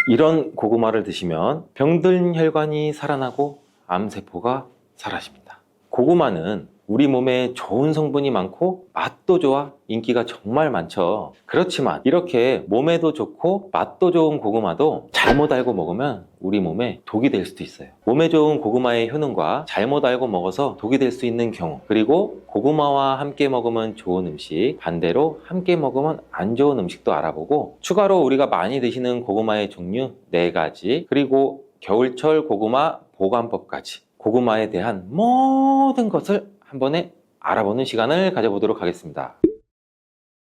이런 고구마를 드시면 병든 혈관이 살아나고 암세포가 사라집니다. 고구마는 우리 몸에 좋은 성분이 많고 맛도 좋아 인기가 정말 많죠. 그렇지만 이렇게 몸에도 좋고 맛도 좋은 고구마도 잘못 알고 먹으면 우리 몸에 독이 될 수도 있어요. 몸에 좋은 고구마의 효능과 잘못 알고 먹어서 독이 될 수 있는 경우, 그리고 고구마와 함께 먹으면 좋은 음식, 반대로 함께 먹으면 안 좋은 음식도 알아보고, 추가로 우리가 많이 드시는 고구마의 종류 4가지, 그리고 겨울철 고구마 보관법까지, 고구마에 대한 모든 것을 한 번에 알아보는 시간을 가져보도록 하겠습니다.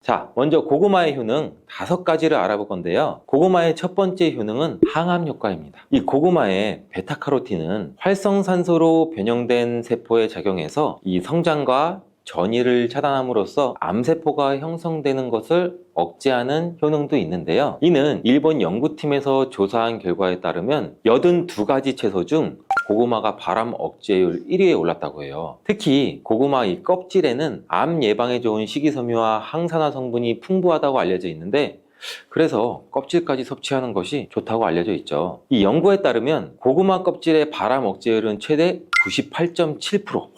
자, 먼저 고구마의 효능 5가지를 알아볼 건데요. 고구마의 첫 번째 효능은 항암 효과입니다. 이 고구마의 베타카로틴은 활성산소로 변형된 세포에 작용해서 이 성장과 전이를 차단함으로써 암세포가 형성되는 것을 억제하는 효능도 있는데요. 이는 일본 연구팀에서 조사한 결과에 따르면 82가지 채소 중 고구마가 발암 억제율 1위에 올랐다고 해요. 특히 고구마 이 껍질에는 암 예방에 좋은 식이섬유와 항산화 성분이 풍부하다고 알려져 있는데, 그래서 껍질까지 섭취하는 것이 좋다고 알려져 있죠. 이 연구에 따르면 고구마 껍질의 발암 억제율은 최대 98.7%. 와,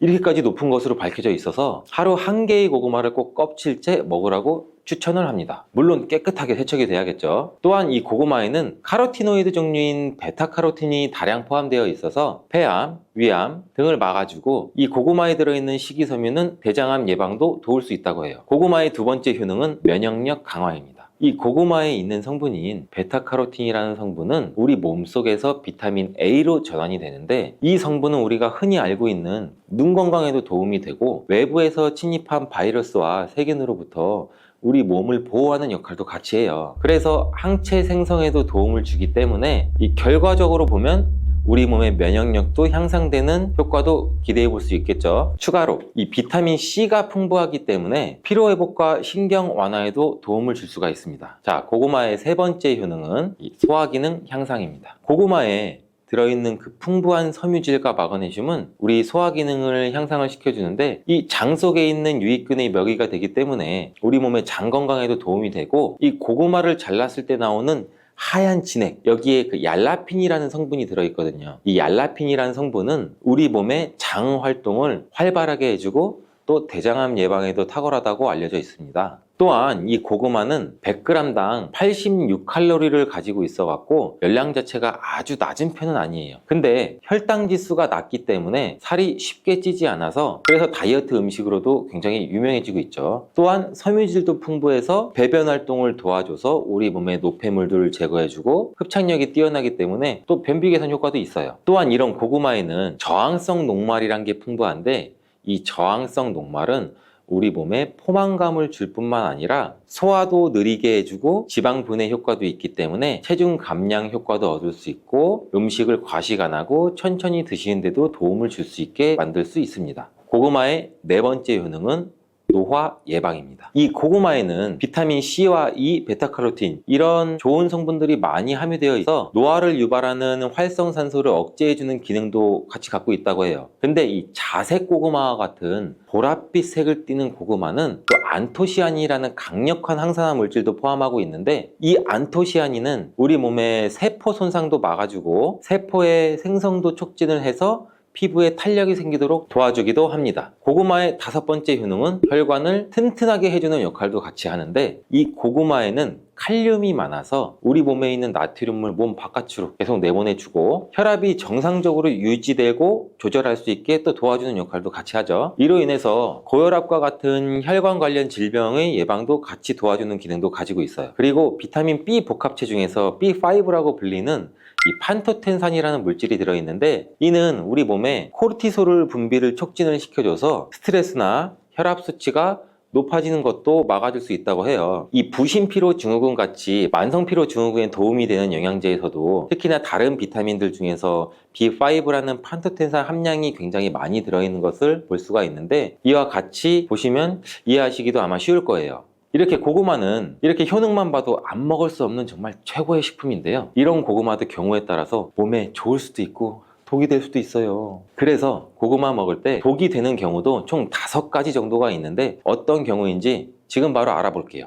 이렇게까지 높은 것으로 밝혀져 있어서 하루 1개의 고구마를 꼭 껍질째 먹으라고 추천을 합니다. 물론 깨끗하게 세척이 돼야겠죠. 또한 이 고구마에는 카로티노이드 종류인 베타카로틴이 다량 포함되어 있어서 폐암, 위암 등을 막아주고, 이 고구마에 들어있는 식이섬유는 대장암 예방도 도울 수 있다고 해요. 고구마의 두 번째 효능은 면역력 강화입니다. 이 고구마에 있는 성분인 베타카로틴이라는 성분은 우리 몸속에서 비타민 A로 전환이 되는데, 이 성분은 우리가 흔히 알고 있는 눈 건강에도 도움이 되고, 외부에서 침입한 바이러스와 세균으로부터 우리 몸을 보호하는 역할도 같이 해요. 그래서 항체 생성에도 도움을 주기 때문에 이 결과적으로 보면 우리 몸의 면역력도 향상되는 효과도 기대해 볼 수 있겠죠. 추가로 이 비타민 C가 풍부하기 때문에 피로회복과 신경 완화에도 도움을 줄 수가 있습니다. 자, 고구마의 세 번째 효능은 이 소화기능 향상입니다. 고구마에 들어있는 그 풍부한 섬유질과 마그네슘은 우리 소화기능을 향상을 시켜주는데, 이 장 속에 있는 유익균의 먹이가 되기 때문에 우리 몸의 장 건강에도 도움이 되고, 이 고구마를 잘랐을 때 나오는 하얀 진액, 여기에 그 얄라핀이라는 성분이 들어있거든요. 이 얄라핀이라는 성분은 우리 몸의 장 활동을 활발하게 해주고 또 대장암 예방에도 탁월하다고 알려져 있습니다. 또한 이 고구마는 100g당 86칼로리를 가지고 있어 갖고 열량 자체가 아주 낮은 편은 아니에요. 근데 혈당 지수가 낮기 때문에 살이 쉽게 찌지 않아서, 그래서 다이어트 음식으로도 굉장히 유명해지고 있죠. 또한 섬유질도 풍부해서 배변 활동을 도와줘서 우리 몸의 노폐물들을 제거해주고 흡착력이 뛰어나기 때문에 또 변비 개선 효과도 있어요. 또한 이런 고구마에는 저항성 녹말이란 게 풍부한데, 이 저항성 녹말은 우리 몸에 포만감을 줄 뿐만 아니라 소화도 느리게 해주고 지방 분해 효과도 있기 때문에 체중 감량 효과도 얻을 수 있고, 음식을 과식 안 하고 천천히 드시는데도 도움을 줄 수 있게 만들 수 있습니다. 고구마의 네 번째 효능은 노화 예방입니다. 이 고구마에는 비타민 C와 E, 베타카로틴 이런 좋은 성분들이 많이 함유되어 있어 노화를 유발하는 활성산소를 억제해주는 기능도 같이 갖고 있다고 해요. 근데 이 자색 고구마와 같은 보랏빛 색을 띠는 고구마는 또 안토시아닌이라는 강력한 항산화 물질도 포함하고 있는데, 이 안토시아닌은 우리 몸의 세포 손상도 막아주고 세포의 생성도 촉진을 해서 피부에 탄력이 생기도록 도와주기도 합니다. 고구마의 5번째 효능은 혈관을 튼튼하게 해주는 역할도 같이 하는데, 이 고구마에는 칼륨이 많아서 우리 몸에 있는 나트륨을 몸 바깥으로 계속 내보내주고 혈압이 정상적으로 유지되고 조절할 수 있게 또 도와주는 역할도 같이 하죠. 이로 인해서 고혈압과 같은 혈관 관련 질병의 예방도 같이 도와주는 기능도 가지고 있어요. 그리고 비타민 B 복합체 중에서 B5라고 불리는 이 판토텐산이라는 물질이 들어있는데, 이는 우리 몸에 코르티솔을 분비를 촉진을 시켜줘서 스트레스나 혈압 수치가 높아지는 것도 막아줄 수 있다고 해요. 이 부신피로 증후군 같이 만성피로 증후군에 도움이 되는 영양제에서도 특히나 다른 비타민들 중에서 B5라는 판토텐산 함량이 굉장히 많이 들어있는 것을 볼 수가 있는데, 이와 같이 보시면 이해하시기도 아마 쉬울 거예요. 이렇게 고구마는 이렇게 효능만 봐도 안 먹을 수 없는 정말 최고의 식품인데요. 이런 고구마도 경우에 따라서 몸에 좋을 수도 있고 독이 될 수도 있어요. 그래서 고구마 먹을 때 독이 되는 경우도 총 5가지 정도가 있는데, 어떤 경우인지 지금 바로 알아볼게요.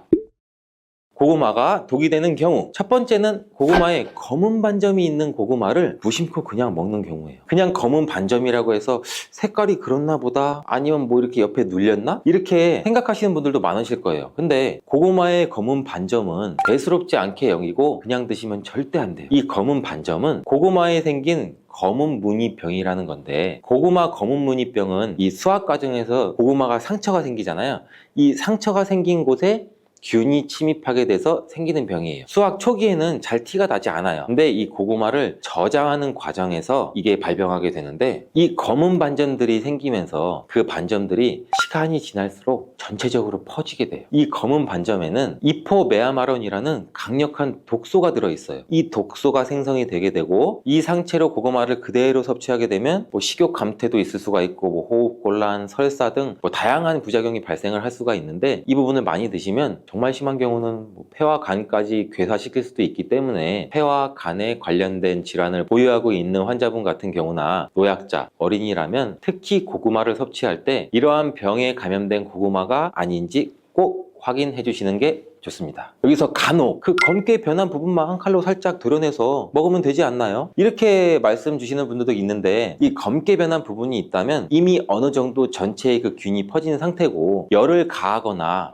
고구마가 독이 되는 경우, 첫 번째는 고구마에 검은 반점이 있는 고구마를 무심코 그냥 먹는 경우예요. 그냥 검은 반점이라고 해서 색깔이 그렇나 보다, 아니면 뭐 이렇게 옆에 눌렸나? 이렇게 생각하시는 분들도 많으실 거예요. 근데 고구마의 검은 반점은 대수롭지 않게 여기고 그냥 드시면 절대 안 돼요. 이 검은 반점은 고구마에 생긴 검은 무늬병이라는 건데, 고구마 검은 무늬병은 이 수확 과정에서 고구마가 상처가 생기잖아요. 이 상처가 생긴 곳에 균이 침입하게 돼서 생기는 병이에요. 수확 초기에는 잘 티가 나지 않아요. 근데 이 고구마를 저장하는 과정에서 이게 발병하게 되는데, 이 검은 반점들이 생기면서 그 반점들이 시간이 지날수록 전체적으로 퍼지게 돼요. 이 검은 반점에는 이포메아마론이라는 강력한 독소가 들어있어요. 이 독소가 생성이 되게 되고, 이 상체로 고구마를 그대로 섭취하게 되면 식욕 감퇴도 있을 수가 있고, 호흡곤란, 설사 등 다양한 부작용이 발생을 할 수가 있는데, 이 부분을 많이 드시면 정말 심한 경우는 폐와 간까지 괴사시킬 수도 있기 때문에 폐와 간에 관련된 질환을 보유하고 있는 환자분 같은 경우나 노약자, 어린이라면 특히 고구마를 섭취할 때 이러한 병에 감염된 고구마가 아닌지 꼭 확인해 주시는 게 좋습니다. 여기서 간혹 그 검게 변한 부분만 한 칼로 살짝 드러내서 먹으면 되지 않나요? 이렇게 말씀 주시는 분들도 있는데, 이 검게 변한 부분이 있다면 이미 어느 정도 전체의 그 균이 퍼진 상태고, 열을 가하거나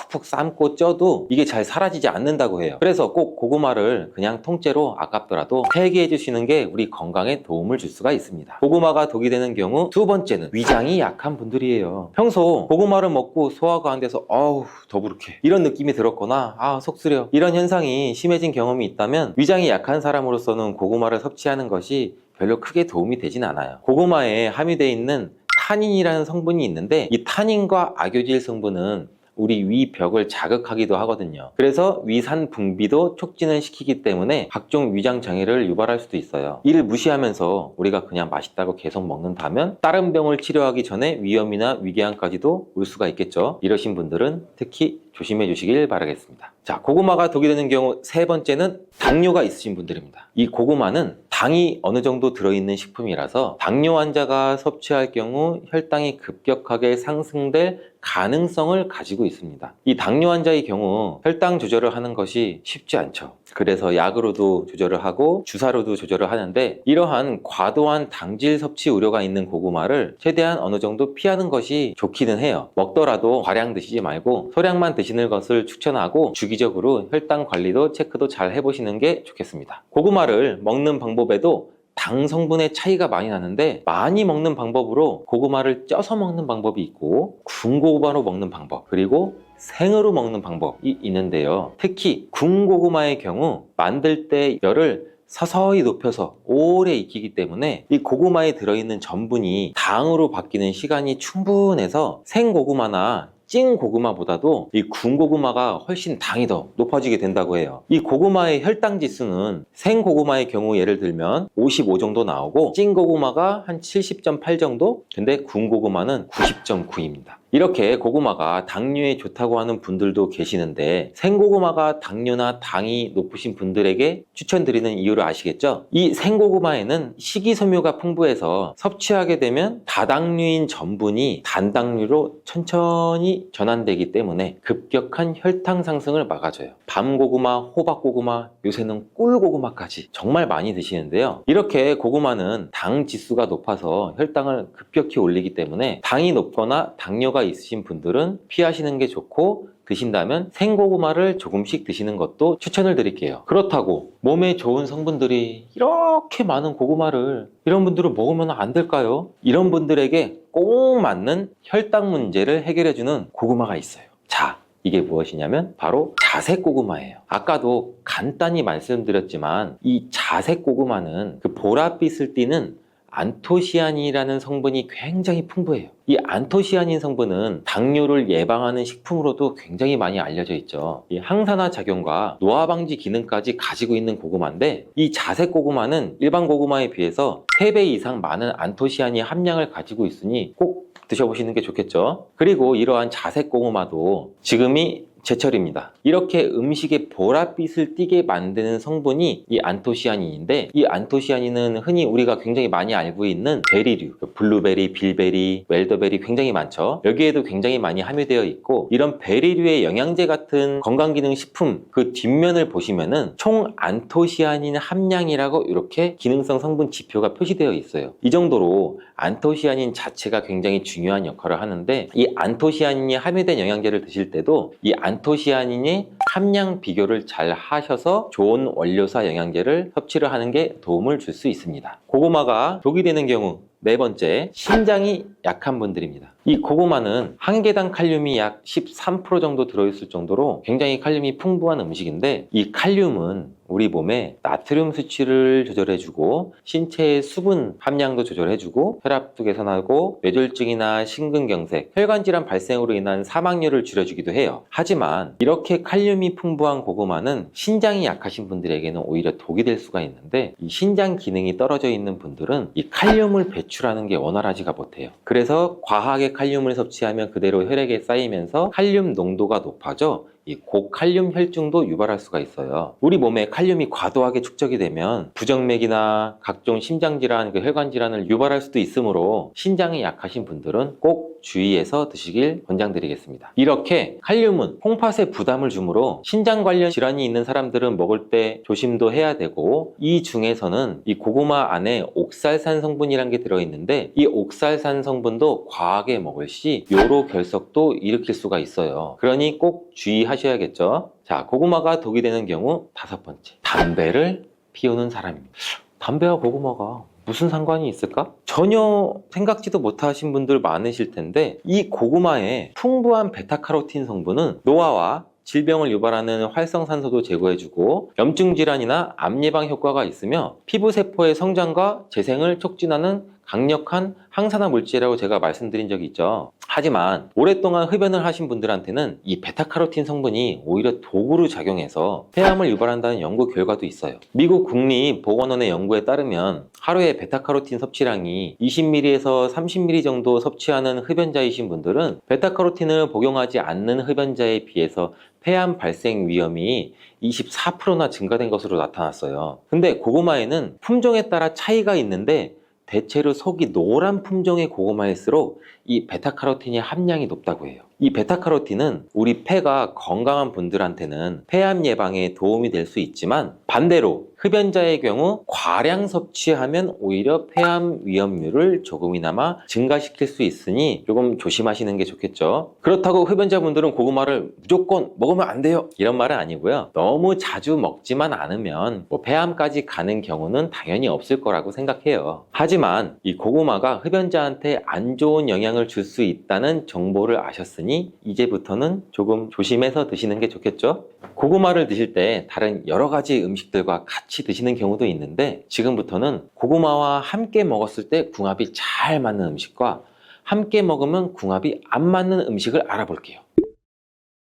푹푹 삶고 쪄도 이게 잘 사라지지 않는다고 해요. 그래서 꼭 고구마를 그냥 통째로 아깝더라도 폐기해 주시는 게 우리 건강에 도움을 줄 수가 있습니다. 고구마가 독이 되는 경우 두 번째는 위장이 약한 분들이에요. 평소 고구마를 먹고 소화가 안 돼서 어우 더부룩해 이런 느낌이 들었거나 속 쓰려 이런 현상이 심해진 경험이 있다면, 위장이 약한 사람으로서는 고구마를 섭취하는 것이 별로 크게 도움이 되진 않아요. 고구마에 함유되어 있는 타닌이라는 성분이 있는데, 이 타닌과 아교질 성분은 우리 위벽을 자극하기도 하거든요. 그래서 위산 분비도 촉진을 시키기 때문에 각종 위장 장애를 유발할 수도 있어요. 이를 무시하면서 우리가 그냥 맛있다고 계속 먹는다면 다른 병을 치료하기 전에 위염이나 위궤양까지도 올 수가 있겠죠. 이러신 분들은 특히 조심해 주시길 바라겠습니다. 자, 고구마가 독이 되는 경우 세 번째는 당뇨가 있으신 분들입니다. 이 고구마는 당이 어느 정도 들어있는 식품이라서 당뇨 환자가 섭취할 경우 혈당이 급격하게 상승될 가능성을 가지고 있습니다. 이 당뇨 환자의 경우 혈당 조절을 하는 것이 쉽지 않죠. 그래서 약으로도 조절을 하고 주사로도 조절을 하는데, 이러한 과도한 당질 섭취 우려가 있는 고구마를 최대한 어느 정도 피하는 것이 좋기는 해요. 먹더라도 과량 드시지 말고 소량만 드시는 것을 추천하고, 주기적으로 혈당 관리도 체크도 잘 해보시는 게 좋겠습니다. 고구마를 먹는 방법에도 당 성분의 차이가 많이 나는데, 많이 먹는 방법으로 고구마를 쪄서 먹는 방법이 있고, 군고구마로 먹는 방법, 그리고 생으로 먹는 방법이 있는데요. 특히 군고구마의 경우 만들 때 열을 서서히 높여서 오래 익히기 때문에 이 고구마에 들어있는 전분이 당으로 바뀌는 시간이 충분해서 생고구마나 찐 고구마보다도 이 군고구마가 훨씬 당이 더 높아지게 된다고 해요. 이 고구마의 혈당 지수는 생 고구마의 경우 예를 들면 55 정도 나오고, 찐 고구마가 한 70.8 정도? 근데 군고구마는 90.9입니다. 이렇게 고구마가 당뇨에 좋다고 하는 분들도 계시는데, 생고구마가 당뇨나 당이 높으신 분들에게 추천드리는 이유를 아시겠죠? 이 생고구마에는 식이섬유가 풍부해서 섭취하게 되면 다당류인 전분이 단당류로 천천히 전환되기 때문에 급격한 혈당 상승을 막아줘요. 밤고구마, 호박고구마, 요새는 꿀고구마까지 정말 많이 드시는데요. 이렇게 고구마는 당 지수가 높아서 혈당을 급격히 올리기 때문에 당이 높거나 당뇨가 있으신 분들은 피하시는 게 좋고, 드신다면 생고구마를 조금씩 드시는 것도 추천을 드릴게요. 그렇다고 몸에 좋은 성분들이 이렇게 많은 고구마를 이런 분들은 먹으면 안 될까요? 이런 분들에게 꼭 맞는 혈당 문제를 해결해주는 고구마가 있어요. 자, 이게 무엇이냐면 바로 자색 고구마예요. 아까도 간단히 말씀드렸지만 이 자색 고구마는 그 보랏빛을 띠는 안토시아닌이라는 성분이 굉장히 풍부해요. 이 안토시아닌 성분은 당뇨를 예방하는 식품으로도 굉장히 많이 알려져 있죠. 이 항산화 작용과 노화 방지 기능까지 가지고 있는 고구마인데, 이 자색 고구마는 일반 고구마에 비해서 3배 이상 많은 안토시아닌 함량을 가지고 있으니 꼭 드셔보시는 게 좋겠죠. 그리고 이러한 자색 고구마도 지금이 제철입니다. 이렇게 음식의 보랏빛을 띠게 만드는 성분이 이 안토시아닌인데, 이 안토시아닌은 흔히 우리가 굉장히 많이 알고 있는 베리류, 블루베리, 빌베리, 웰더베리 굉장히 많죠. 여기에도 굉장히 많이 함유되어 있고, 이런 베리류의 영양제 같은 건강기능식품 그 뒷면을 보시면은 총 안토시아닌 함량이라고 이렇게 기능성 성분 지표가 표시되어 있어요. 이 정도로 안토시아닌 자체가 굉장히 중요한 역할을 하는데, 이 안토시아닌이 함유된 영양제를 드실 때도 이 안토시아닌의 함량 비교를 잘 하셔서 좋은 원료사 영양제를 섭취를 하는 게 도움을 줄 수 있습니다. 고구마가 독이 되는 경우, 네 번째, 신장이 약한 분들입니다. 이 고구마는 한 개당 칼륨이 약 13% 정도 들어있을 정도로 굉장히 칼륨이 풍부한 음식인데, 이 칼륨은 우리 몸에 나트륨 수치를 조절해주고 신체의 수분 함량도 조절해주고 혈압도 개선하고 뇌졸중이나 심근경색, 혈관질환 발생으로 인한 사망률을 줄여주기도 해요. 하지만 이렇게 칼륨이 풍부한 고구마는 신장이 약하신 분들에게는 오히려 독이 될 수가 있는데, 이 신장 기능이 떨어져 있는 분들은 이 칼륨을 배출하는 게 원활하지가 못해요. 그래서 과하게 칼륨을 섭취하면 그대로 혈액에 쌓이면서 칼륨 농도가 높아져 이 고칼륨 혈증도 유발할 수가 있어요. 우리 몸에 칼륨이 과도하게 축적이 되면 부정맥이나 각종 심장질환, 혈관질환을 유발할 수도 있으므로 신장이 약하신 분들은 꼭 주의해서 드시길 권장드리겠습니다. 이렇게 칼륨은 콩팥에 부담을 주므로 신장 관련 질환이 있는 사람들은 먹을 때 조심도 해야 되고, 이 중에서는 이 고구마 안에 옥살산 성분이라는 게 들어있는데, 이 옥살산 성분도 과하게 먹을 시 요로 결석도 일으킬 수가 있어요. 그러니 꼭 주의하셔야겠죠. 자, 고구마가 독이 되는 경우 다섯 번째, 담배를 피우는 사람입니다. 담배와 고구마가 무슨 상관이 있을까? 전혀 생각지도 못하신 분들 많으실 텐데, 이 고구마의 풍부한 베타카로틴 성분은 노화와 질병을 유발하는 활성산소도 제거해주고 염증 질환이나 암 예방 효과가 있으며 피부세포의 성장과 재생을 촉진하는 강력한 항산화 물질이라고 제가 말씀드린 적이 있죠. 하지만 오랫동안 흡연을 하신 분들한테는 이 베타카로틴 성분이 오히려 독으로 작용해서 폐암을 유발한다는 연구 결과도 있어요. 미국 국립보건원의 연구에 따르면 하루에 베타카로틴 섭취량이 20ml에서 30ml 정도 섭취하는 흡연자이신 분들은 베타카로틴을 복용하지 않는 흡연자에 비해서 폐암 발생 위험이 24%나 증가된 것으로 나타났어요. 근데 고구마에는 품종에 따라 차이가 있는데, 대체로 속이 노란 품종의 고구마일수록 이 베타카로틴의 함량이 높다고 해요. 이 베타카로틴은 우리 폐가 건강한 분들한테는 폐암 예방에 도움이 될 수 있지만, 반대로 흡연자의 경우 과량 섭취하면 오히려 폐암 위험률을 조금이나마 증가시킬 수 있으니 조금 조심하시는 게 좋겠죠. 그렇다고 흡연자분들은 고구마를 무조건 먹으면 안 돼요, 이런 말은 아니고요. 너무 자주 먹지만 않으면 폐암까지 가는 경우는 당연히 없을 거라고 생각해요. 하지만 이 고구마가 흡연자한테 안 좋은 영향을 줄 수 있다는 정보를 아셨으니 이제부터는 조금 조심해서 드시는 게 좋겠죠. 고구마를 드실 때 다른 여러 가지 음식들과 같이 드시는 경우도 있는데, 지금부터는 고구마와 함께 먹었을 때 궁합이 잘 맞는 음식과 함께 먹으면 궁합이 안 맞는 음식을 알아볼게요.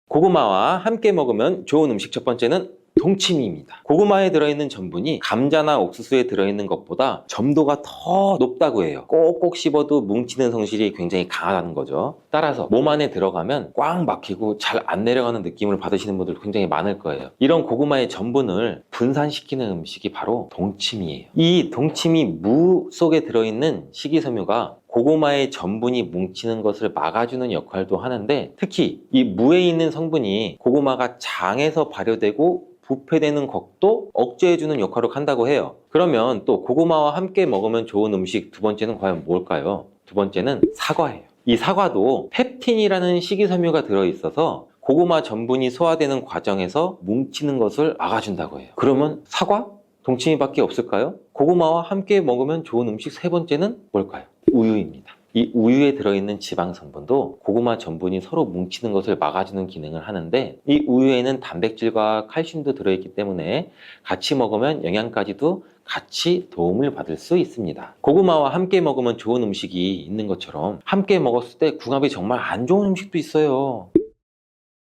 고구마와 함께 먹으면 좋은 음식 첫 번째는 동치미입니다. 고구마에 들어있는 전분이 감자나 옥수수에 들어있는 것보다 점도가 더 높다고 해요. 꼭꼭 씹어도 뭉치는 성질이 굉장히 강하다는 거죠. 따라서 몸 안에 들어가면 꽉 막히고 잘 안 내려가는 느낌을 받으시는 분들 굉장히 많을 거예요. 이런 고구마의 전분을 분산시키는 음식이 바로 동치미예요. 이 동치미 무 속에 들어있는 식이섬유가 고구마의 전분이 뭉치는 것을 막아주는 역할도 하는데, 특히 이 무에 있는 성분이 고구마가 장에서 발효되고 부패되는 것도 억제해주는 역할을 한다고 해요. 그러면 또 고구마와 함께 먹으면 좋은 음식 두 번째는 과연 뭘까요? 두 번째는 사과예요. 이 사과도 펩틴이라는 식이섬유가 들어있어서 고구마 전분이 소화되는 과정에서 뭉치는 것을 막아준다고 해요. 그러면 사과? 동치미밖에 없을까요? 고구마와 함께 먹으면 좋은 음식 세 번째는 뭘까요? 우유입니다. 이 우유에 들어있는 지방 성분도 고구마 전분이 서로 뭉치는 것을 막아주는 기능을 하는데, 이 우유에는 단백질과 칼슘도 들어있기 때문에 같이 먹으면 영양까지도 같이 도움을 받을 수 있습니다. 고구마와 함께 먹으면 좋은 음식이 있는 것처럼 함께 먹었을 때 궁합이 정말 안 좋은 음식도 있어요.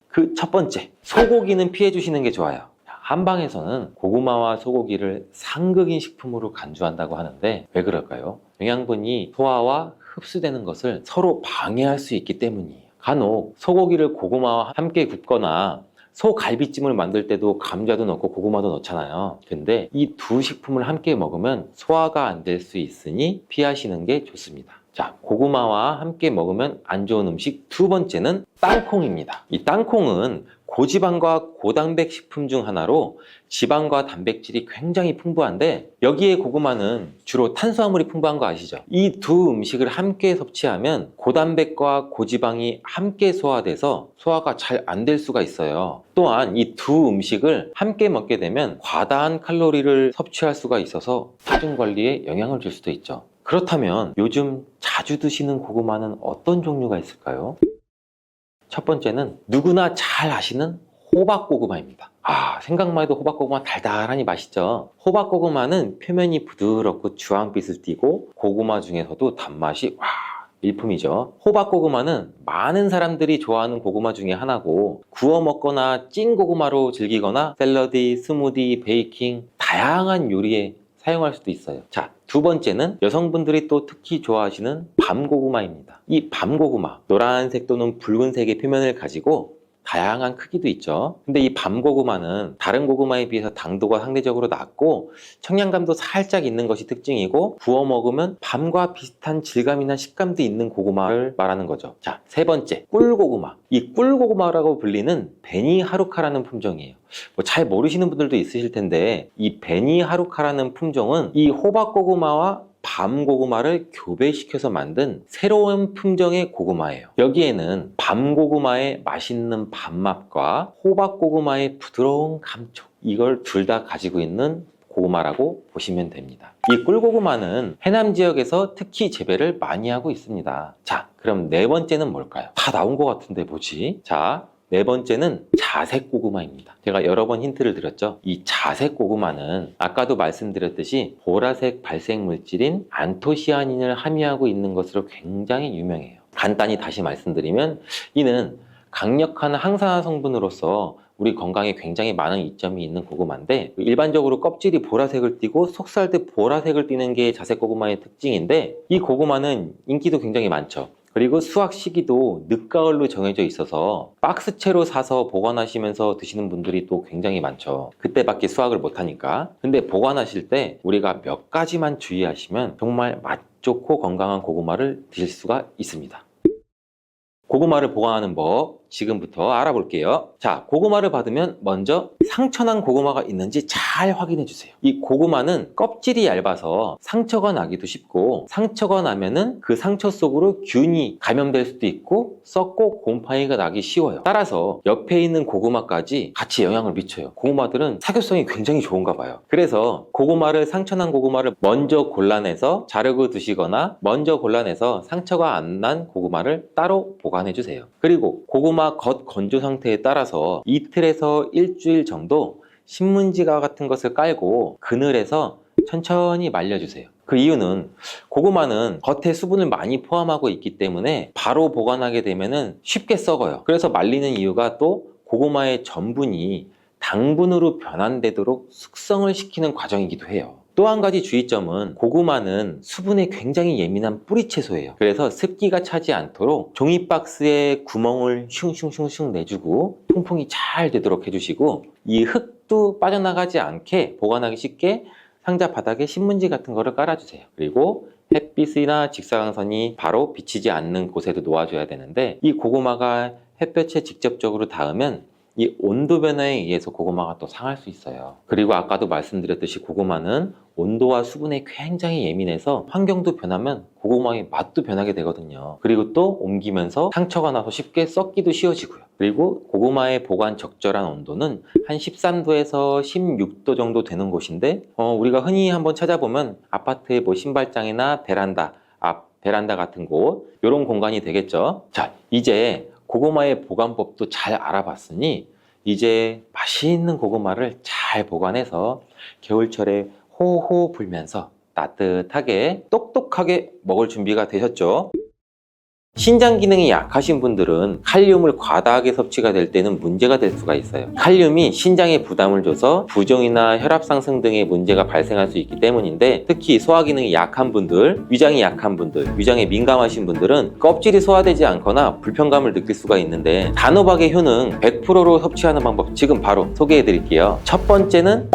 그 첫 번째, 소고기는 피해 주시는 게 좋아요. 한방에서는 고구마와 소고기를 상극인 식품으로 간주한다고 하는데, 왜 그럴까요? 영양분이 소화와 흡수되는 것을 서로 방해할 수 있기 때문이에요. 간혹 소고기를 고구마와 함께 굽거나 소갈비찜을 만들 때도 감자도 넣고 고구마도 넣잖아요. 근데 이 두 식품을 함께 먹으면 소화가 안 될 수 있으니 피하시는 게 좋습니다. 자, 고구마와 함께 먹으면 안 좋은 음식 두 번째는 땅콩입니다. 이 땅콩은 고지방과 고단백 식품 중 하나로 지방과 단백질이 굉장히 풍부한데, 여기에 고구마는 주로 탄수화물이 풍부한 거 아시죠? 이 두 음식을 함께 섭취하면 고단백과 고지방이 함께 소화돼서 소화가 잘 안 될 수가 있어요. 또한 이 두 음식을 함께 먹게 되면 과다한 칼로리를 섭취할 수가 있어서 체중 관리에 영향을 줄 수도 있죠. 그렇다면 요즘 자주 드시는 고구마는 어떤 종류가 있을까요? 첫 번째는 누구나 잘 아시는 호박고구마입니다. 생각만 해도 호박고구마 달달하니 맛있죠. 호박고구마는 표면이 부드럽고 주황빛을 띠고 고구마 중에서도 단맛이 일품이죠. 호박고구마는 많은 사람들이 좋아하는 고구마 중에 하나고, 구워 먹거나 찐 고구마로 즐기거나 샐러드, 스무디, 베이킹 다양한 요리에 사용할 수도 있어요. 자, 두 번째는 여성분들이 또 특히 좋아하시는 밤고구마입니다. 이 밤고구마, 노란색 또는 붉은색의 표면을 가지고 다양한 크기도 있죠. 근데 이 밤고구마는 다른 고구마에 비해서 당도가 상대적으로 낮고 청량감도 살짝 있는 것이 특징이고, 구워 먹으면 밤과 비슷한 질감이나 식감도 있는 고구마를 말하는 거죠. 자, 세 번째, 꿀고구마. 이 꿀고구마라고 불리는 베니하루카라는 품종이에요. 잘 모르시는 분들도 있으실 텐데, 이 베니하루카라는 품종은 이 호박고구마와 밤고구마를 교배시켜서 만든 새로운 품종의 고구마예요. 여기에는 밤고구마의 맛있는 밥맛과 호박고구마의 부드러운 감촉, 이걸 둘 다 가지고 있는 고구마라고 보시면 됩니다. 이 꿀고구마는 해남 지역에서 특히 재배를 많이 하고 있습니다. 자, 그럼 네 번째는 뭘까요? 다 나온 것 같은데 뭐지? 자, 네 번째는 자색 고구마입니다. 제가 여러 번 힌트를 드렸죠. 이 자색 고구마는 아까도 말씀드렸듯이 보라색 발색 물질인 안토시아닌을 함유하고 있는 것으로 굉장히 유명해요. 간단히 다시 말씀드리면, 이는 강력한 항산화 성분으로서 우리 건강에 굉장히 많은 이점이 있는 고구마인데, 일반적으로 껍질이 보라색을 띠고 속살도 보라색을 띠는 게 자색 고구마의 특징인데, 이 고구마는 인기도 굉장히 많죠. 그리고 수확 시기도 늦가을로 정해져 있어서 박스채로 사서 보관하시면서 드시는 분들이 또 굉장히 많죠. 그때밖에 수확을 못하니까. 근데 보관하실 때 우리가 몇 가지만 주의하시면 정말 맛 좋고 건강한 고구마를 드실 수가 있습니다. 고구마를 보관하는 법 지금부터 알아볼게요. 자, 고구마를 받으면 먼저 상처난 고구마가 있는지 잘 확인해 주세요. 이 고구마는 껍질이 얇아서 상처가 나기도 쉽고, 상처가 나면은 그 상처 속으로 균이 감염될 수도 있고 썩고 곰팡이가 나기 쉬워요. 따라서 옆에 있는 고구마까지 같이 영향을 미쳐요. 고구마들은 사교성이 굉장히 좋은가 봐요. 그래서 상처난 고구마를 먼저 골라내서 자르고 드시거나, 먼저 골라내서 상처가 안 난 고구마를 따로 보관해 주세요. 그리고 고구마 겉 건조 상태에 따라서 이틀에서 일주일 정도 신문지가 같은 것을 깔고 그늘에서 천천히 말려주세요. 그 이유는 고구마는 겉에 수분을 많이 포함하고 있기 때문에 바로 보관하게 되면 쉽게 썩어요. 그래서 말리는 이유가 또 고구마의 전분이 당분으로 변환되도록 숙성을 시키는 과정이기도 해요. 또 한 가지 주의점은, 고구마는 수분에 굉장히 예민한 뿌리 채소예요. 그래서 습기가 차지 않도록 종이박스에 구멍을 슝슝슝슝 내주고 통풍이 잘 되도록 해주시고, 이 흙도 빠져나가지 않게 보관하기 쉽게 상자 바닥에 신문지 같은 거를 깔아주세요. 그리고 햇빛이나 직사광선이 바로 비치지 않는 곳에도 놓아줘야 되는데, 이 고구마가 햇볕에 직접적으로 닿으면 이 온도 변화에 의해서 고구마가 또 상할 수 있어요. 그리고 아까도 말씀드렸듯이 고구마는 온도와 수분에 굉장히 예민해서 환경도 변하면 고구마의 맛도 변하게 되거든요. 그리고 또 옮기면서 상처가 나서 쉽게 썩기도 쉬워지고요. 그리고 고구마의 보관 적절한 온도는 한 13도에서 16도 정도 되는 곳인데, 우리가 흔히 한번 찾아보면 아파트의 신발장이나 베란다 같은 곳, 이런 공간이 되겠죠. 자, 이제 고구마의 보관법도 잘 알아봤으니 이제 맛있는 고구마를 잘 보관해서 겨울철에 호호 불면서 따뜻하게 똑똑하게 먹을 준비가 되셨죠? 신장 기능이 약하신 분들은 칼륨을 과다하게 섭취가 될 때는 문제가 될 수가 있어요. 칼륨이 신장에 부담을 줘서 부종이나 혈압 상승 등의 문제가 발생할 수 있기 때문인데, 특히 소화 기능이 약한 분들, 위장이 약한 분들, 위장에 민감하신 분들은 껍질이 소화되지 않거나 불편감을 느낄 수가 있는데, 단호박의 효능 100%로 섭취하는 방법 지금 바로 소개해 드릴게요. 첫 번째는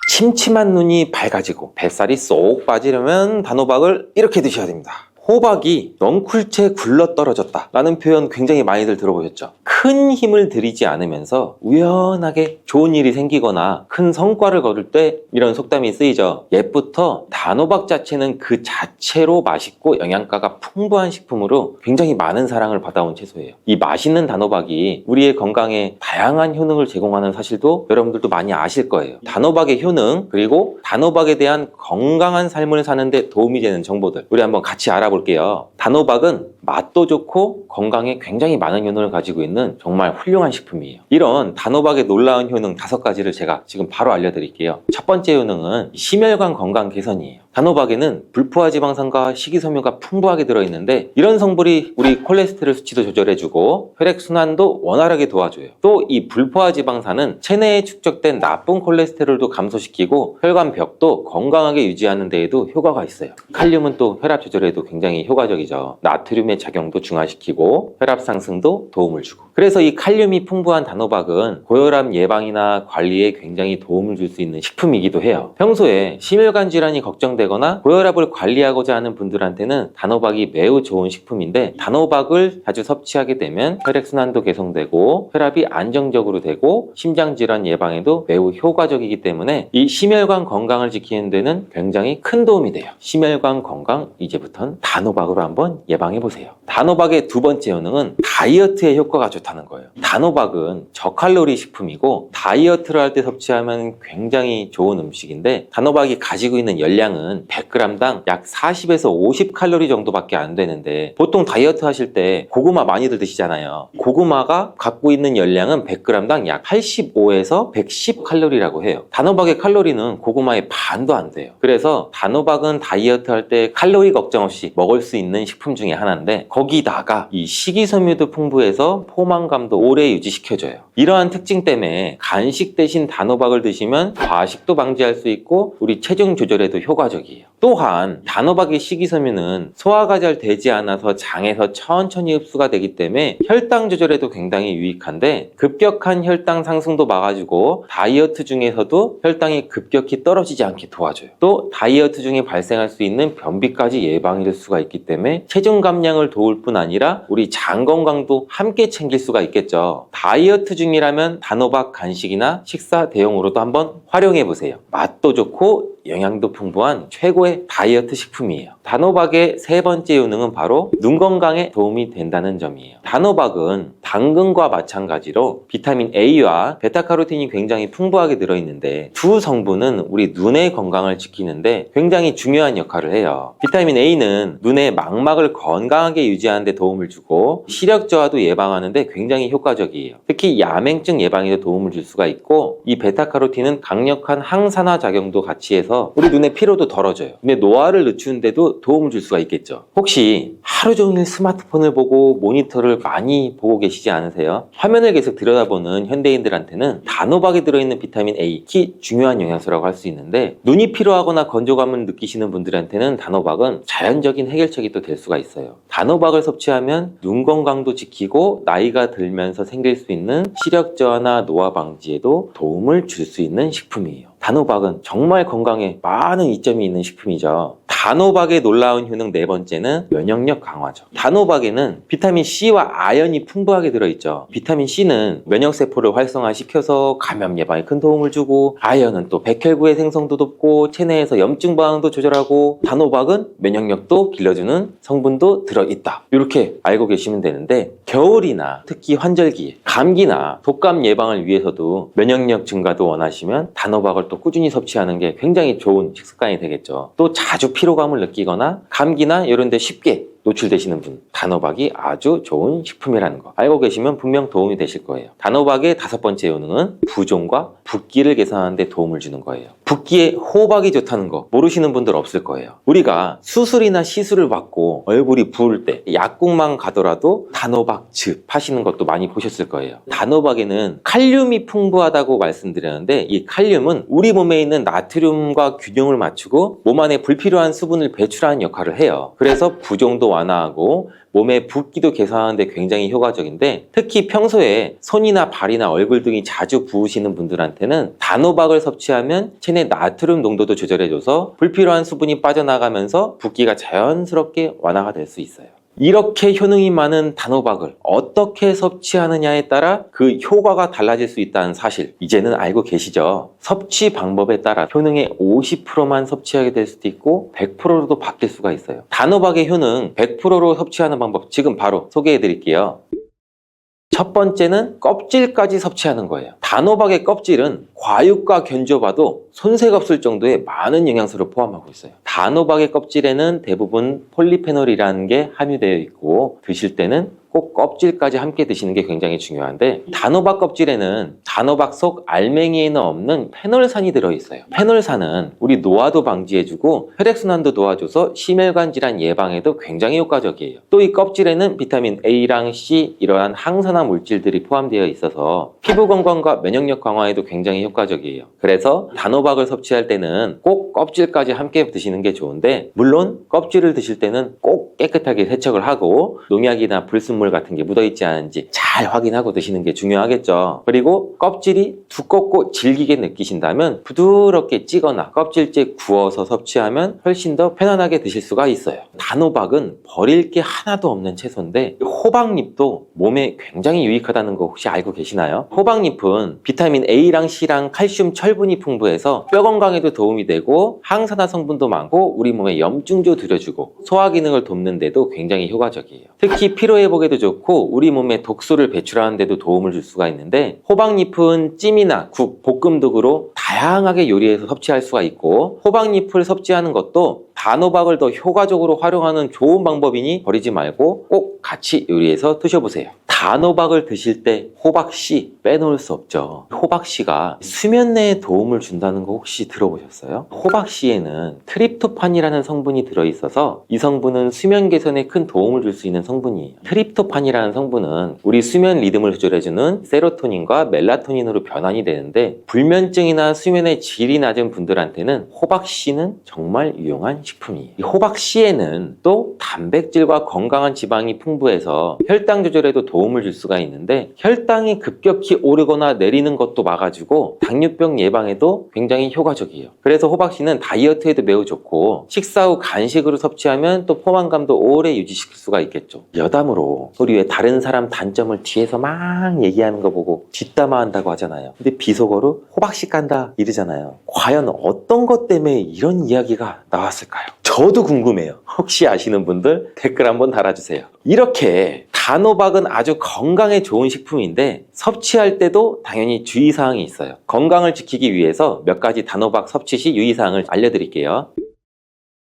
침침한 눈이 밝아지고 뱃살이 쏙 빠지려면 단호박을 이렇게 드셔야 됩니다. 호박이 넝쿨째 굴러떨어졌다 라는 표현 굉장히 많이들 들어보셨죠? 큰 힘을 들이지 않으면서 우연하게 좋은 일이 생기거나 큰 성과를 거둘 때 이런 속담이 쓰이죠. 옛부터 단호박 자체는 그 자체로 맛있고 영양가가 풍부한 식품으로 굉장히 많은 사랑을 받아온 채소예요. 이 맛있는 단호박이 우리의 건강에 다양한 효능을 제공하는 사실도 여러분들도 많이 아실 거예요. 단호박의 효능, 그리고 단호박에 대한 건강한 삶을 사는 데 도움이 되는 정보들 우리 한번 같이 알아볼게요. 단호박은 맛도 좋고 건강에 굉장히 많은 효능을 가지고 있는 정말 훌륭한 식품이에요. 이런 단호박의 놀라운 효능 5가지를 제가 지금 바로 알려드릴게요. 첫 번째 효능은 심혈관 건강 개선이에요. 단호박에는 불포화 지방산과 식이섬유가 풍부하게 들어있는데, 이런 성분이 우리 콜레스테롤 수치도 조절해주고 혈액순환도 원활하게 도와줘요. 또 이 불포화 지방산은 체내에 축적된 나쁜 콜레스테롤도 감소시키고 혈관벽도 건강하게 유지하는 데에도 효과가 있어요. 칼륨은 또 혈압 조절에도 굉장히 효과적이죠. 나트륨의 작용도 중화시키고 혈압 상승도 도움을 주고. 그래서 이 칼륨이 풍부한 단호박은 고혈압 예방이나 관리에 굉장히 도움을 줄 수 있는 식품이기도 해요. 평소에 심혈관 질환이 걱정되거나 고혈압을 관리하고자 하는 분들한테는 단호박이 매우 좋은 식품인데, 단호박을 자주 섭취하게 되면 혈액순환도 개선되고 혈압이 안정적으로 되고 심장질환 예방에도 매우 효과적이기 때문에 이 심혈관 건강을 지키는 데는 굉장히 큰 도움이 돼요. 심혈관 건강 이제부터는 단호박으로 한번 예방해보세요. 단호박의 두 번째 효능은 다이어트에 효과가 좋다는 거예요. 단호박은 저칼로리 식품이고 다이어트를 할 때 섭취하면 굉장히 좋은 음식인데, 단호박이 가지고 있는 열량은 100g당 약 40에서 50칼로리 정도밖에 안 되는데, 보통 다이어트 하실 때 고구마 많이들 드시잖아요. 고구마가 갖고 있는 열량은 100g당 약 85에서 110칼로리라고 해요. 단호박의 칼로리는 고구마의 반도 안 돼요. 그래서 단호박은 다이어트 할 때 칼로리 걱정 없이 먹을 수 있는 식품 중에 하나인데, 거기다가 이 식이섬유도 풍부해서 포만감도 오래 유지시켜줘요. 이러한 특징 때문에 간식 대신 단호박을 드시면 과식도 방지할 수 있고 우리 체중 조절에도 효과적이에요. 또한 단호박의 식이섬유는 소화가 잘 되지 않아서 장에서 천천히 흡수가 되기 때문에 혈당 조절에도 굉장히 유익한데, 급격한 혈당 상승도 막아주고 다이어트 중에서도 혈당이 급격히 떨어지지 않게 도와줘요. 또 다이어트 중에 발생할 수 있는 변비까지 예방해 줄 수가 있기 때문에 체중 감량을 도울 뿐 아니라 우리 장 건강도 함께 챙길 수가 있겠죠. 다이어트 중이라면 단호박 간식이나 식사 대용으로도 한번 활용해 보세요. 맛도 좋고 영양도 풍부한 최고의 다이어트 식품이에요. 단호박의 세 번째 효능은 바로 눈 건강에 도움이 된다는 점이에요. 단호박은 당근과 마찬가지로 비타민 A와 베타카로틴이 굉장히 풍부하게 들어있는데, 두 성분은 우리 눈의 건강을 지키는데 굉장히 중요한 역할을 해요. 비타민 A는 눈의 망막을 건강하게 유지하는 데 도움을 주고 시력 저하도 예방하는 데 굉장히 효과적이에요. 특히 야맹증 예방에도 도움을 줄 수가 있고, 이 베타카로틴은 강력한 항산화 작용도 같이 해서 우리 눈의 피로도 덜어져요. 눈의 노화를 늦추는데도 도움을 줄 수가 있겠죠. 혹시 하루 종일 스마트폰을 보고 모니터를 많이 보고 계시지 않으세요? 화면을 계속 들여다보는 현대인들한테는 단호박에 들어있는 비타민 A, 특히 중요한 영양소라고 할 수 있는데, 눈이 피로하거나 건조감을 느끼시는 분들한테는 단호박은 자연적인 해결책이 또 될 수가 있어요. 단호박을 섭취하면 눈 건강도 지키고 나이가 들면서 생길 수 있는 시력 저하나 노화 방지에도 도움을 줄 수 있는 식품이에요. 단호박은 정말 건강에 많은 이점이 있는 식품이죠. 단호박의 놀라운 효능 네 번째는 면역력 강화죠. 단호박에는 비타민 C와 아연이 풍부하게 들어있죠. 비타민 C는 면역세포를 활성화시켜서 감염 예방에 큰 도움을 주고, 아연은 또 백혈구의 생성도 돕고 체내에서 염증 반응도 조절하고, 단호박은 면역력도 길러주는 성분도 들어있다. 이렇게 알고 계시면 되는데, 겨울이나 특히 환절기, 감기나 독감 예방을 위해서도 면역력 증가도 원하시면 단호박을 또 꾸준히 섭취하는 게 굉장히 좋은 식습관이 되겠죠. 또 자주 피로감을 느끼거나 감기나 이런 데 쉽게 노출되시는 분, 단호박이 아주 좋은 식품이라는 거 알고 계시면 분명 도움이 되실 거예요. 단호박의 5번째 효능은 부종과 붓기를 개선하는 데 도움을 주는 거예요. 붓기에 호박이 좋다는 거 모르시는 분들 없을 거예요. 우리가 수술이나 시술을 받고 얼굴이 부을 때 약국만 가더라도 단호박즙 하시는 것도 많이 보셨을 거예요. 단호박에는 칼륨이 풍부하다고 말씀드렸는데 이 칼륨은 우리 몸에 있는 나트륨과 균형을 맞추고 몸 안에 불필요한 수분을 배출하는 역할을 해요. 그래서 부종도 완화하고 몸의 붓기도 개선하는 데 굉장히 효과적인데, 특히 평소에 손이나 발이나 얼굴 등이 자주 부으시는 분들한테는 단호박을 섭취하면 체내 나트륨 농도도 조절해줘서 불필요한 수분이 빠져나가면서 붓기가 자연스럽게 완화가 될 수 있어요. 이렇게 효능이 많은 단호박을 어떻게 섭취하느냐에 따라 그 효과가 달라질 수 있다는 사실 이제는 알고 계시죠? 섭취 방법에 따라 효능의 50%만 섭취하게 될 수도 있고 100%로도 바뀔 수가 있어요. 단호박의 효능 100%로 섭취하는 방법 지금 바로 소개해 드릴게요. 첫 번째는 껍질까지 섭취하는 거예요. 단호박의 껍질은 과육과 견줘봐도 손색 없을 정도의 많은 영양소를 포함하고 있어요. 단호박의 껍질에는 대부분 폴리페놀이라는 게 함유되어 있고 드실 때는 꼭 껍질까지 함께 드시는 게 굉장히 중요한데, 단호박 껍질에는 단호박 속 알맹이에는 없는 페놀산이 들어있어요. 페놀산은 우리 노화도 방지해주고 혈액순환도 도와줘서 심혈관 질환 예방에도 굉장히 효과적이에요. 또 이 껍질에는 비타민 A랑 C 이러한 항산화 물질들이 포함되어 있어서 피부 건강과 면역력 강화에도 굉장히 효과적이에요. 그래서 단호박을 섭취할 때는 꼭 껍질까지 함께 드시는 게 좋은데, 물론 껍질을 드실 때는 꼭 깨끗하게 세척을 하고 농약이나 불순물 같은 게 묻어있지 않은지 잘 확인하고 드시는 게 중요하겠죠. 그리고 껍질이 두껍고 질기게 느끼신다면 부드럽게 찌거나 껍질째 구워서 섭취하면 훨씬 더 편안하게 드실 수가 있어요. 단호박은 버릴 게 하나도 없는 채소인데 호박잎도 몸에 굉장히 유익하다는 거 혹시 알고 계시나요? 호박잎은 비타민 A랑 C랑 칼슘, 철분이 풍부해서 뼈 건강에도 도움이 되고 항산화 성분도 많고 우리 몸에 염증도 들여주고 소화 기능을 돕는 데도 굉장히 효과적이에요. 특히 피로 회복에도 좋고 우리 몸에 독소를 배출하는 데도 도움을 줄 수가 있는데, 호박잎은 찜이나 국, 볶음 등으로 다양하게 요리해서 섭취할 수가 있고, 호박잎을 섭취하는 것도 단호박을 더 효과적으로 활용하는 좋은 방법이니 버리지 말고 꼭 같이 요리해서 드셔보세요. 단호박을 드실 때 호박씨 빼놓을 수 없죠. 호박씨가 수면내에 도움을 준다는 거 혹시 들어보셨어요? 호박씨에는 트립토판이라는 성분이 들어있어서 이 성분은 수면 개선에 큰 도움을 줄 수 있는 성분이에요. 트립토판이라는 성분은 우리 수면 리듬을 조절해주는 세로토닌과 멜라토닌으로 변환이 되는데, 불면증이나 수면의 질이 낮은 분들한테는 호박씨는 정말 유용한 식품이에요. 이 호박씨에는 또 단백질과 건강한 지방이 풍부해서 혈당 조절에도 도움을 줄 수가 있는데, 혈당이 급격히 오르거나 내리는 것도 막아주고 당뇨병 예방에도 굉장히 효과적이에요. 그래서 호박씨는 다이어트에도 매우 좋고 식사 후 간식으로 섭취하면 또 포만감도 오래 유지시킬 수가 있겠죠. 여담으로 우리 왜 다른 사람 단점을 뒤에서 막 얘기하는 거 보고 뒷담화 한다고 하잖아요. 근데 비속어로 호박씨 깐다 이러잖아요. 과연 어떤 것 때문에 이런 이야기가 나왔을까요? 저도 궁금해요. 혹시 아시는 분들 댓글 한번 달아주세요. 이렇게 단호박은 아주 건강에 좋은 식품인데 섭취할 때도 당연히 주의사항이 있어요. 건강을 지키기 위해서 몇 가지 단호박 섭취 시 유의사항을 알려드릴게요.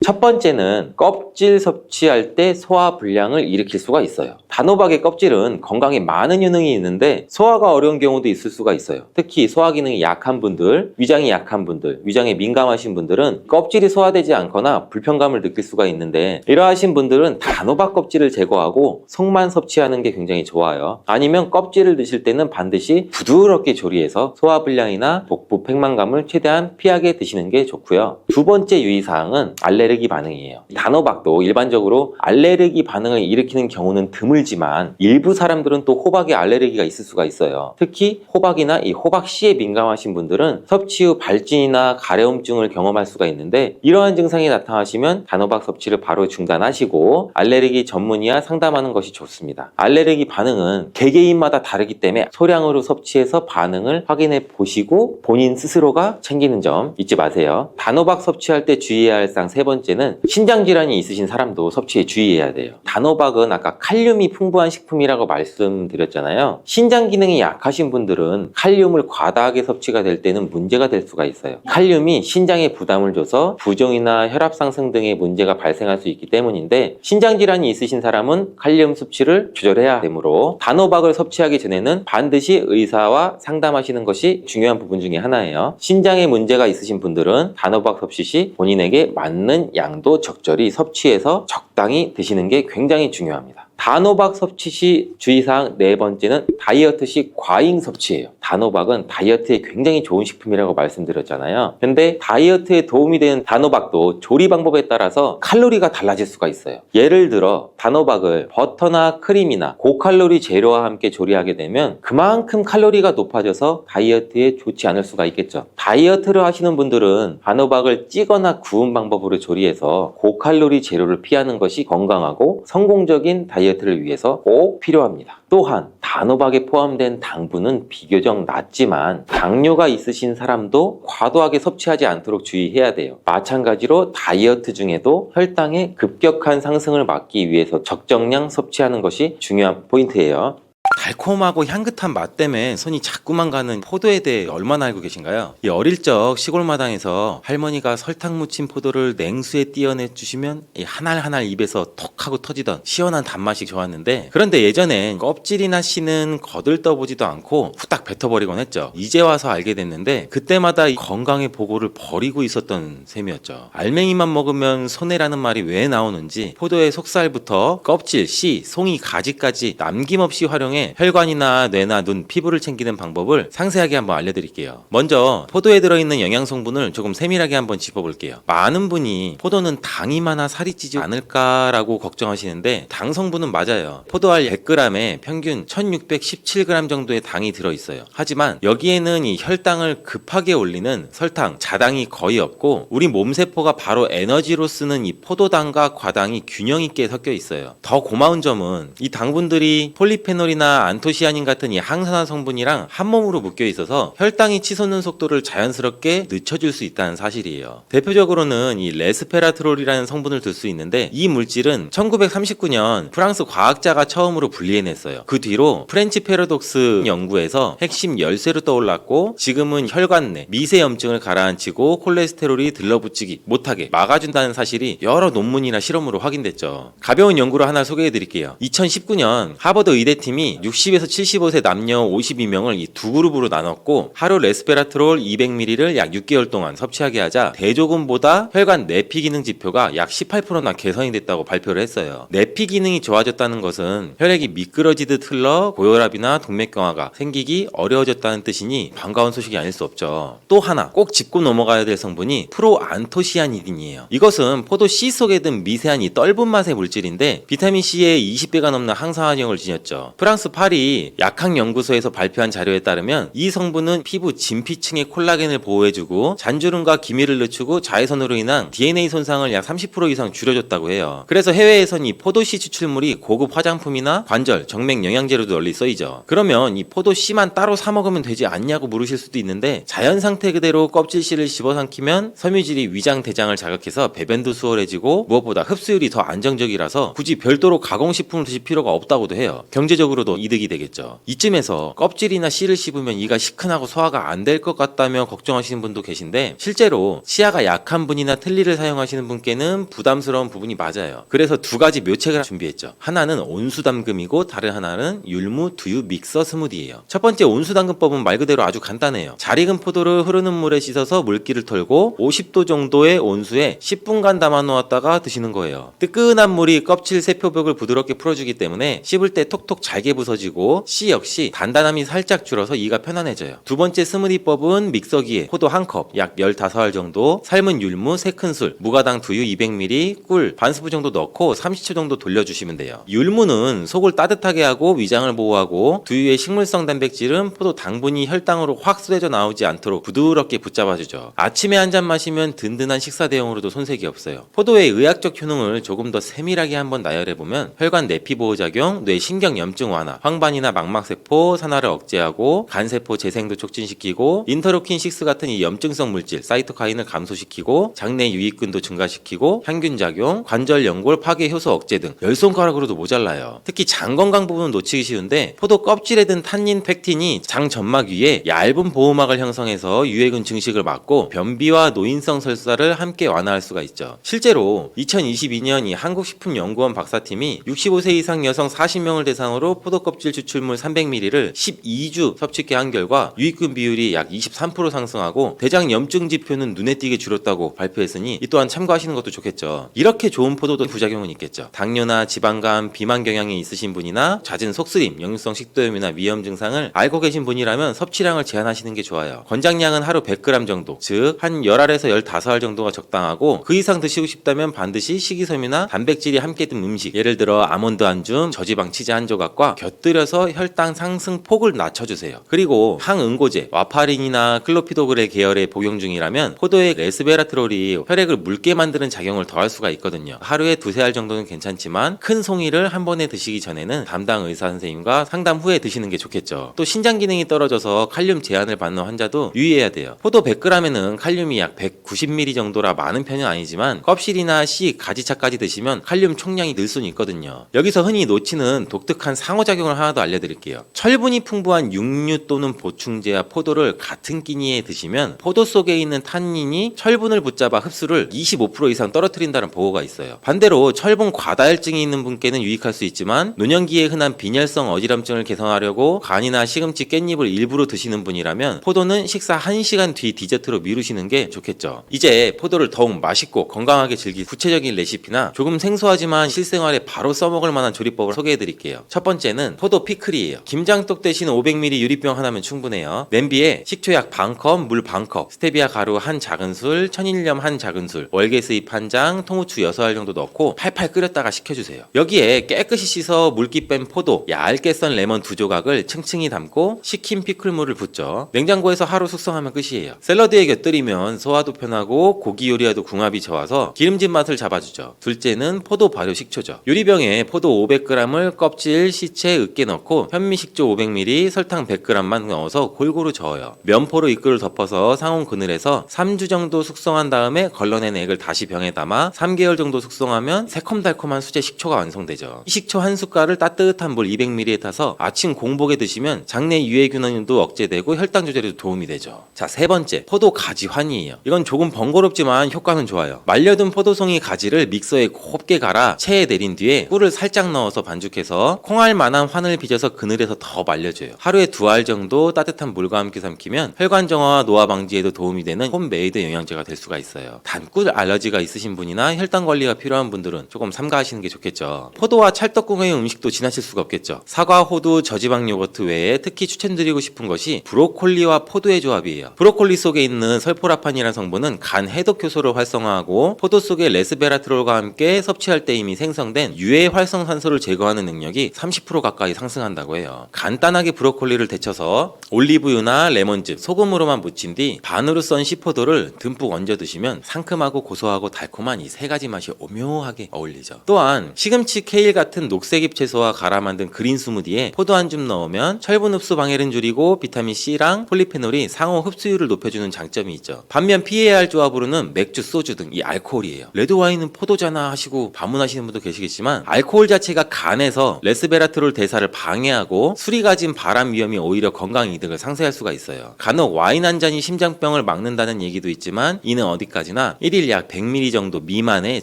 첫 번째는 껍질 섭취할 때 소화 불량을 일으킬 수가 있어요. 단호박의 껍질은 건강에 많은 효능이 있는데 소화가 어려운 경우도 있을 수가 있어요. 특히 소화 기능이 약한 분들, 위장이 약한 분들, 위장에 민감하신 분들은 껍질이 소화되지 않거나 불편감을 느낄 수가 있는데, 이러하신 분들은 단호박 껍질을 제거하고 속만 섭취하는 게 굉장히 좋아요. 아니면 껍질을 드실 때는 반드시 부드럽게 조리해서 소화 불량이나 복부 팽만감을 최대한 피하게 드시는 게 좋고요. 두 번째 유의사항은 알레르기 반응이에요. 단호박도 일반적으로 알레르기 반응을 일으키는 경우는 드물지만 일부 사람들은 또 호박에 알레르기가 있을 수가 있어요. 특히 호박이나 이 호박씨에 민감하신 분들은 섭취 후 발진이나 가려움증을 경험할 수가 있는데, 이러한 증상이 나타나시면 단호박 섭취를 바로 중단하시고 알레르기 전문의와 상담하는 것이 좋습니다. 알레르기 반응은 개개인마다 다르기 때문에 소량으로 섭취해서 반응을 확인해 보시고 본인 스스로가 챙기는 점 잊지 마세요. 단호박 섭취할 때 주의해야 할 사항 3번째 번째는 신장 질환이 있으신 사람도 섭취에 주의해야 돼요. 단호박은 아까 칼륨이 풍부한 식품이라고 말씀드렸잖아요. 신장 기능이 약하신 분들은 칼륨을 과다하게 섭취가 될 때는 문제가 될 수가 있어요. 칼륨이 신장에 부담을 줘서 부종이나 혈압 상승 등의 문제가 발생할 수 있기 때문인데, 신장 질환이 있으신 사람은 칼륨 섭취를 조절해야 되므로 단호박을 섭취하기 전에는 반드시 의사와 상담하시는 것이 중요한 부분 중에 하나예요. 신장에 문제가 있으신 분들은 단호박 섭취 시 본인에게 맞는 양도 적절히 섭취해서 적당히 드시는 게 굉장히 중요합니다. 단호박 섭취 시 주의사항 네 번째는 다이어트 시 과잉 섭취예요. 단호박은 다이어트에 굉장히 좋은 식품이라고 말씀드렸잖아요. 근데 다이어트에 도움이 되는 단호박도 조리 방법에 따라서 칼로리가 달라질 수가 있어요. 예를 들어 단호박을 버터나 크림이나 고칼로리 재료와 함께 조리하게 되면 그만큼 칼로리가 높아져서 다이어트에 좋지 않을 수가 있겠죠. 다이어트를 하시는 분들은 단호박을 찌거나 구운 방법으로 조리해서 고칼로리 재료를 피하는 것이 건강하고 성공적인 다이어트를 위해서 꼭 필요합니다. 또한 단호박에 포함된 당분은 비교적 낮지만 당뇨가 있으신 사람도 과도하게 섭취하지 않도록 주의해야 돼요. 마찬가지로 다이어트 중에도 혈당의 급격한 상승을 막기 위해서 적정량 섭취하는 것이 중요한 포인트예요. 달콤하고 향긋한 맛 때문에 손이 자꾸만 가는 포도에 대해 얼마나 알고 계신가요? 이 어릴 적 시골 마당에서 할머니가 설탕 묻힌 포도를 냉수에 띄어내 주시면 이 한 알 한 알 입에서 톡 하고 터지던 시원한 단맛이 좋았는데, 그런데 예전엔 껍질이나 씨는 거들떠보지도 않고 후딱 뱉어버리곤 했죠. 이제 와서 알게 됐는데 그때마다 이 건강의 보고를 버리고 있었던 셈이었죠. 알맹이만 먹으면 손해라는 말이 왜 나오는지 포도의 속살부터 껍질, 씨, 송이, 가지까지 남김없이 활용해 혈관이나 뇌나 눈, 피부를 챙기는 방법을 상세하게 한번 알려드릴게요. 먼저 포도에 들어있는 영양 성분을 조금 세밀하게 한번 짚어볼게요. 많은 분이 포도는 당이 많아 살이 찌지 않을까라고 걱정하시는데 당 성분은 맞아요. 포도알 100g에 평균 1617g 정도의 당이 들어있어요. 하지만 여기에는 이 혈당을 급하게 올리는 설탕, 자당이 거의 없고 우리 몸세포가 바로 에너지로 쓰는 이 포도당과 과당이 균형 있게 섞여 있어요. 더 고마운 점은 이 당분들이 폴리페놀이나 안토시아닌 같은 이 항산화 성분이랑 한 몸으로 묶여 있어서 혈당이 치솟는 속도를 자연스럽게 늦춰줄 수 있다는 사실이에요. 대표적으로는 이 레스페라트롤이라는 성분을 들 수 있는데, 이 물질은 1939년 프랑스 과학자가 처음으로 분리해냈어요. 그 뒤로 프렌치 패러독스 연구에서 핵심 열쇠로 떠올랐고, 지금은 혈관 내 미세 염증을 가라앉히고 콜레스테롤이 들러붙지 못하게 막아준다는 사실이 여러 논문이나 실험으로 확인됐죠. 가벼운 연구로 하나 소개해드릴게요. 2019년 하버드 의대팀이 60에서 75세 남녀 52명을 이 두 그룹으로 나눴고 하루 레스페라트롤 200ml를 약 6개월 동안 섭취하게 하자 대조군보다 혈관 내피 기능 지표가 약 18%나 개선이 됐다고 발표를 했어요. 내피 기능이 좋아졌다는 것은 혈액이 미끄러지듯 흘러 고혈압이나 동맥경화가 생기기 어려워졌다는 뜻이니 반가운 소식이 아닐 수 없죠. 또 하나 꼭 짚고 넘어가야 될 성분이 프로안토시아닌이에요. 이것은 포도 씨 속에 든 미세한 이 떫은 맛의 물질인데 비타민C의 20배가 넘는 항산화력을 지녔죠. 프랑스 파리 약학연구소에서 발표한 자료에 따르면 이 성분은 피부 진피층의 콜라겐을 보호해주고 잔주름과 기미를 늦추고 자외선으로 인한 DNA 손상을 약 30% 이상 줄여줬다고 해요. 그래서 해외에선 이 포도씨 추출물이 고급 화장품이나 관절, 정맥 영양제로도 널리 쓰이죠. 그러면 이 포도씨만 따로 사 먹으면 되지 않냐고 물으실 수도 있는데, 자연 상태 그대로 껍질씨를 집어삼키면 섬유질이 위장, 대장을 자극해서 배변도 수월해지고 무엇보다 흡수율이 더 안정적이라서 굳이 별도로 가공식품을 드실 필요가 없다고도 해요. 경제적으로도 이득이 되겠죠. 이쯤에서 껍질이나 씨를 씹으면 이가 시큰하고 소화가 안 될 것 같다며 걱정하시는 분도 계신데, 실제로 치아가 약한 분이나 틀니를 사용하시는 분께는 부담스러운 부분이 맞아요. 그래서 두 가지 묘책을 준비했죠. 하나는 온수담금이고 다른 하나는 율무 두유 믹서 스무디예요. 첫 번째 온수담금법은 말 그대로 아주 간단해요. 잘 익은 포도를 흐르는 물에 씻어서 물기를 털고 50도 정도의 온수에 10분간 담아 놓았다가 드시는 거예요. 뜨끈한 물이 껍질 세포벽을 부드럽게 풀어주기 때문에 씹을 때 톡톡 잘게 부서지고 씨 역시 단단함이 살짝 줄어서 이가 편안해져요. 두 번째 스무디법은 믹서기에 포도 1컵, 약 15알 정도, 삶은 율무 3큰술, 무가당 두유 200ml, 꿀 반스푼 정도 넣고 30초 정도 돌려주시면 돼요. 율무는 속을 따뜻하게 하고 위장을 보호하고, 두유의 식물성 단백질은 포도 당분이 혈당으로 확 쏟아져 나오지 않도록 부드럽게 붙잡아주죠. 아침에 한 잔 마시면 든든한 식사 대용으로도 손색이 없어요. 포도의 의학적 효능을 조금 더 세밀하게 한번 나열해보면 혈관 내피 보호 작용, 뇌 신경 염증 완화, 산화, 황반이나 망막세포 산화를 억제하고 간세포 재생도 촉진시키고 인터루킨6 같은 이 염증성 물질 사이토카인을 감소시키고 장내 유익균도 증가시키고 향균작용, 관절 연골 파괴 효소 억제 등 10손가락으로도 모자라요. 특히 장 건강 부분은 놓치기 쉬운데 포도 껍질에 든 탄닌 팩틴이 장 점막 위에 얇은 보호막을 형성해서 유해균 증식을 막고 변비와 노인성 설사를 함께 완화할 수가 있죠. 실제로 2022년 이 한국식품연구원 박사팀이 65세 이상 여성 40명을 대상으로 포도 껍질 추출물 300ml를 12주 섭취케 한 결과 유익균 비율이 약 23% 상승하고 대장 염증 지표는 눈에 띄게 줄었다고 발표했으니 이 또한 참고하시는 것도 좋겠죠. 이렇게 좋은 포도도 부작용은 있겠죠. 당뇨나 지방간, 비만 경향이 있으신 분이나 잦은 속쓰림, 역류성 식도염이나 위염 증상을 알고 계신 분이라면 섭취량을 제한하시는 게 좋아요. 권장량은 하루 100g 정도, 즉 한 10알에서 15알 정도가 적당하고 그 이상 드시고 싶다면 반드시 식이섬유나 단백질이 함께 든 음식, 예를 들어 아몬드 한 줌, 저지방 치즈 한 조각과 곁들여서 혈당 상승 폭을 낮춰주세요. 그리고 항응고제, 와파린이나 클로피도그레 계열의 복용 중이라면 포도의 레스베라트롤이 혈액을 묽게 만드는 작용을 더할 수가 있거든요. 하루에 2-3알 정도는 괜찮지만 큰 송이를 한 번에 드시기 전에는 담당 의사 선생님과 상담 후에 드시는 게 좋겠죠. 또 신장 기능이 떨어져서 칼륨 제한을 받는 환자도 유의해야 돼요. 포도 100g에는 칼륨이 약 190mg 정도라 많은 편은 아니지만 껍질이나 씨, 가지차까지 드시면 칼륨 총량이 늘 수는 있거든요. 여기서 흔히 놓치는 독특한 상호작용을 하나 더 알려드릴게요. 철분이 풍부한 육류 또는 보충제와 포도를 같은 끼니에 드시면 포도 속에 있는 탄닌이 철분을 붙잡아 흡수를 25% 이상 떨어뜨린다는 보고가 있어요. 반대로 철분 과다혈증이 있는 분께는 유익할 수 있지만 노년기에 흔한 빈혈성 어지럼증을 개선하려고 간이나 시금치, 깻잎을 일부러 드시는 분이라면 포도는 식사 1시간 뒤 디저트로 미루시는 게 좋겠죠. 이제 포도를 더욱 맛있고 건강하게 즐길 구체적인 레시피나 조금 생소하지만 실생활에 바로 써먹을 만한 조리법을 소개해드릴게요. 첫 번째는 포도 피클이에요. 김장떡 대신 500ml 유리병 하나면 충분해요. 냄비에 식초 약 반컵, 물 반컵, 스테비아 가루 한 작은술, 천일염 한 작은술, 월계수잎 한 장, 통후추 6알 정도 넣고 팔팔 끓였다가 식혀주세요. 여기에 깨끗이 씻어 물기 뺀 포도, 얇게 썬 레몬 2조각을 층층이 담고 식힌 피클물을 붓죠. 냉장고에서 하루 숙성하면 끝이에요. 샐러드에 곁들이면 소화도 편하고 고기 요리와도 궁합이 좋아서 기름진 맛을 잡아주죠. 둘째는 포도 발효 식초죠. 유리병에 포도 500g을 껍질, 시체, 으깨 넣고 현미식초 500ml, 설탕 100g만 넣어서 골고루 저어요. 면포로 이끌을 덮어서 상온 그늘에서 3주 정도 숙성한 다음에 걸러낸 액을 다시 병에 담아 3개월 정도 숙성하면 새콤달콤한 수제 식초가 완성되죠. 이 식초 한 숟갈을 따뜻한 물 200ml에 타서 아침 공복에 드시면 장내 유해균도 억제되고 혈당 조절에도 도움이 되죠. 자, 세 번째, 포도 가지 환이에요. 이건 조금 번거롭지만 효과는 좋아요. 말려둔 포도송이 가지를 믹서에 곱게 갈아 체에 내린 뒤에 꿀을 살짝 넣어서 반죽해서 콩알만한 환을 빚어서 그늘에서 더 말려줘요. 하루에 2알 정도 따뜻한 물과 함께 삼키면 혈관 정화와 노화 방지에도 도움이 되는 홈메이드 영양제가 될 수가 있어요. 단 꿀 알러지가 있으신 분이나 혈당 관리가 필요한 분들은 조금 삼가하시는 게 좋겠죠. 포도와 찰떡궁의 음식도 지나칠 수가 없겠죠. 사과, 호두, 저지방 요거트 외에 특히 추천드리고 싶은 것이 브로콜리와 포도의 조합이에요. 브로콜리 속에 있는 설포라판이라는 성분은 간 해독 효소를 활성화하고 포도 속의 레스베라트롤과 함께 섭취할 때 이미 생성된 유해 활성산소를 제거하는 능력이 30% 가까이 상승한다고 해요. 간단하게 브로콜리를 데쳐서 올리브유나 레몬즙, 소금으로만 무친 뒤 반으로 썬 씨포도를 듬뿍 얹어 드시면 상큼하고 고소하고 달콤한 이 세 가지 맛이 오묘하게 어울리죠. 또한 시금치, 케일 같은 녹색잎 채소와 갈아 만든 그린 스무디에 포도 한 줌 넣으면 철분 흡수 방해를 줄이고 비타민 C랑 폴리페놀이 상호 흡수율을 높여주는 장점이 있죠. 반면 피해야 할 조합으로는 맥주, 소주 등 이 알코올이에요. 레드 와인은 포도잖아 하시고 반문하시는 분도 계시겠지만 알코올 자체가 간에서 레스베라트롤 대사를 방해하고 술이 가진 발암 위험이 오히려 건강 이득을 상쇄할 수가 있어요. 간혹 와인 한 잔이 심장병을 막는다는 얘기도 있지만 이는 어디까지나 1일 약 100ml 정도 미만의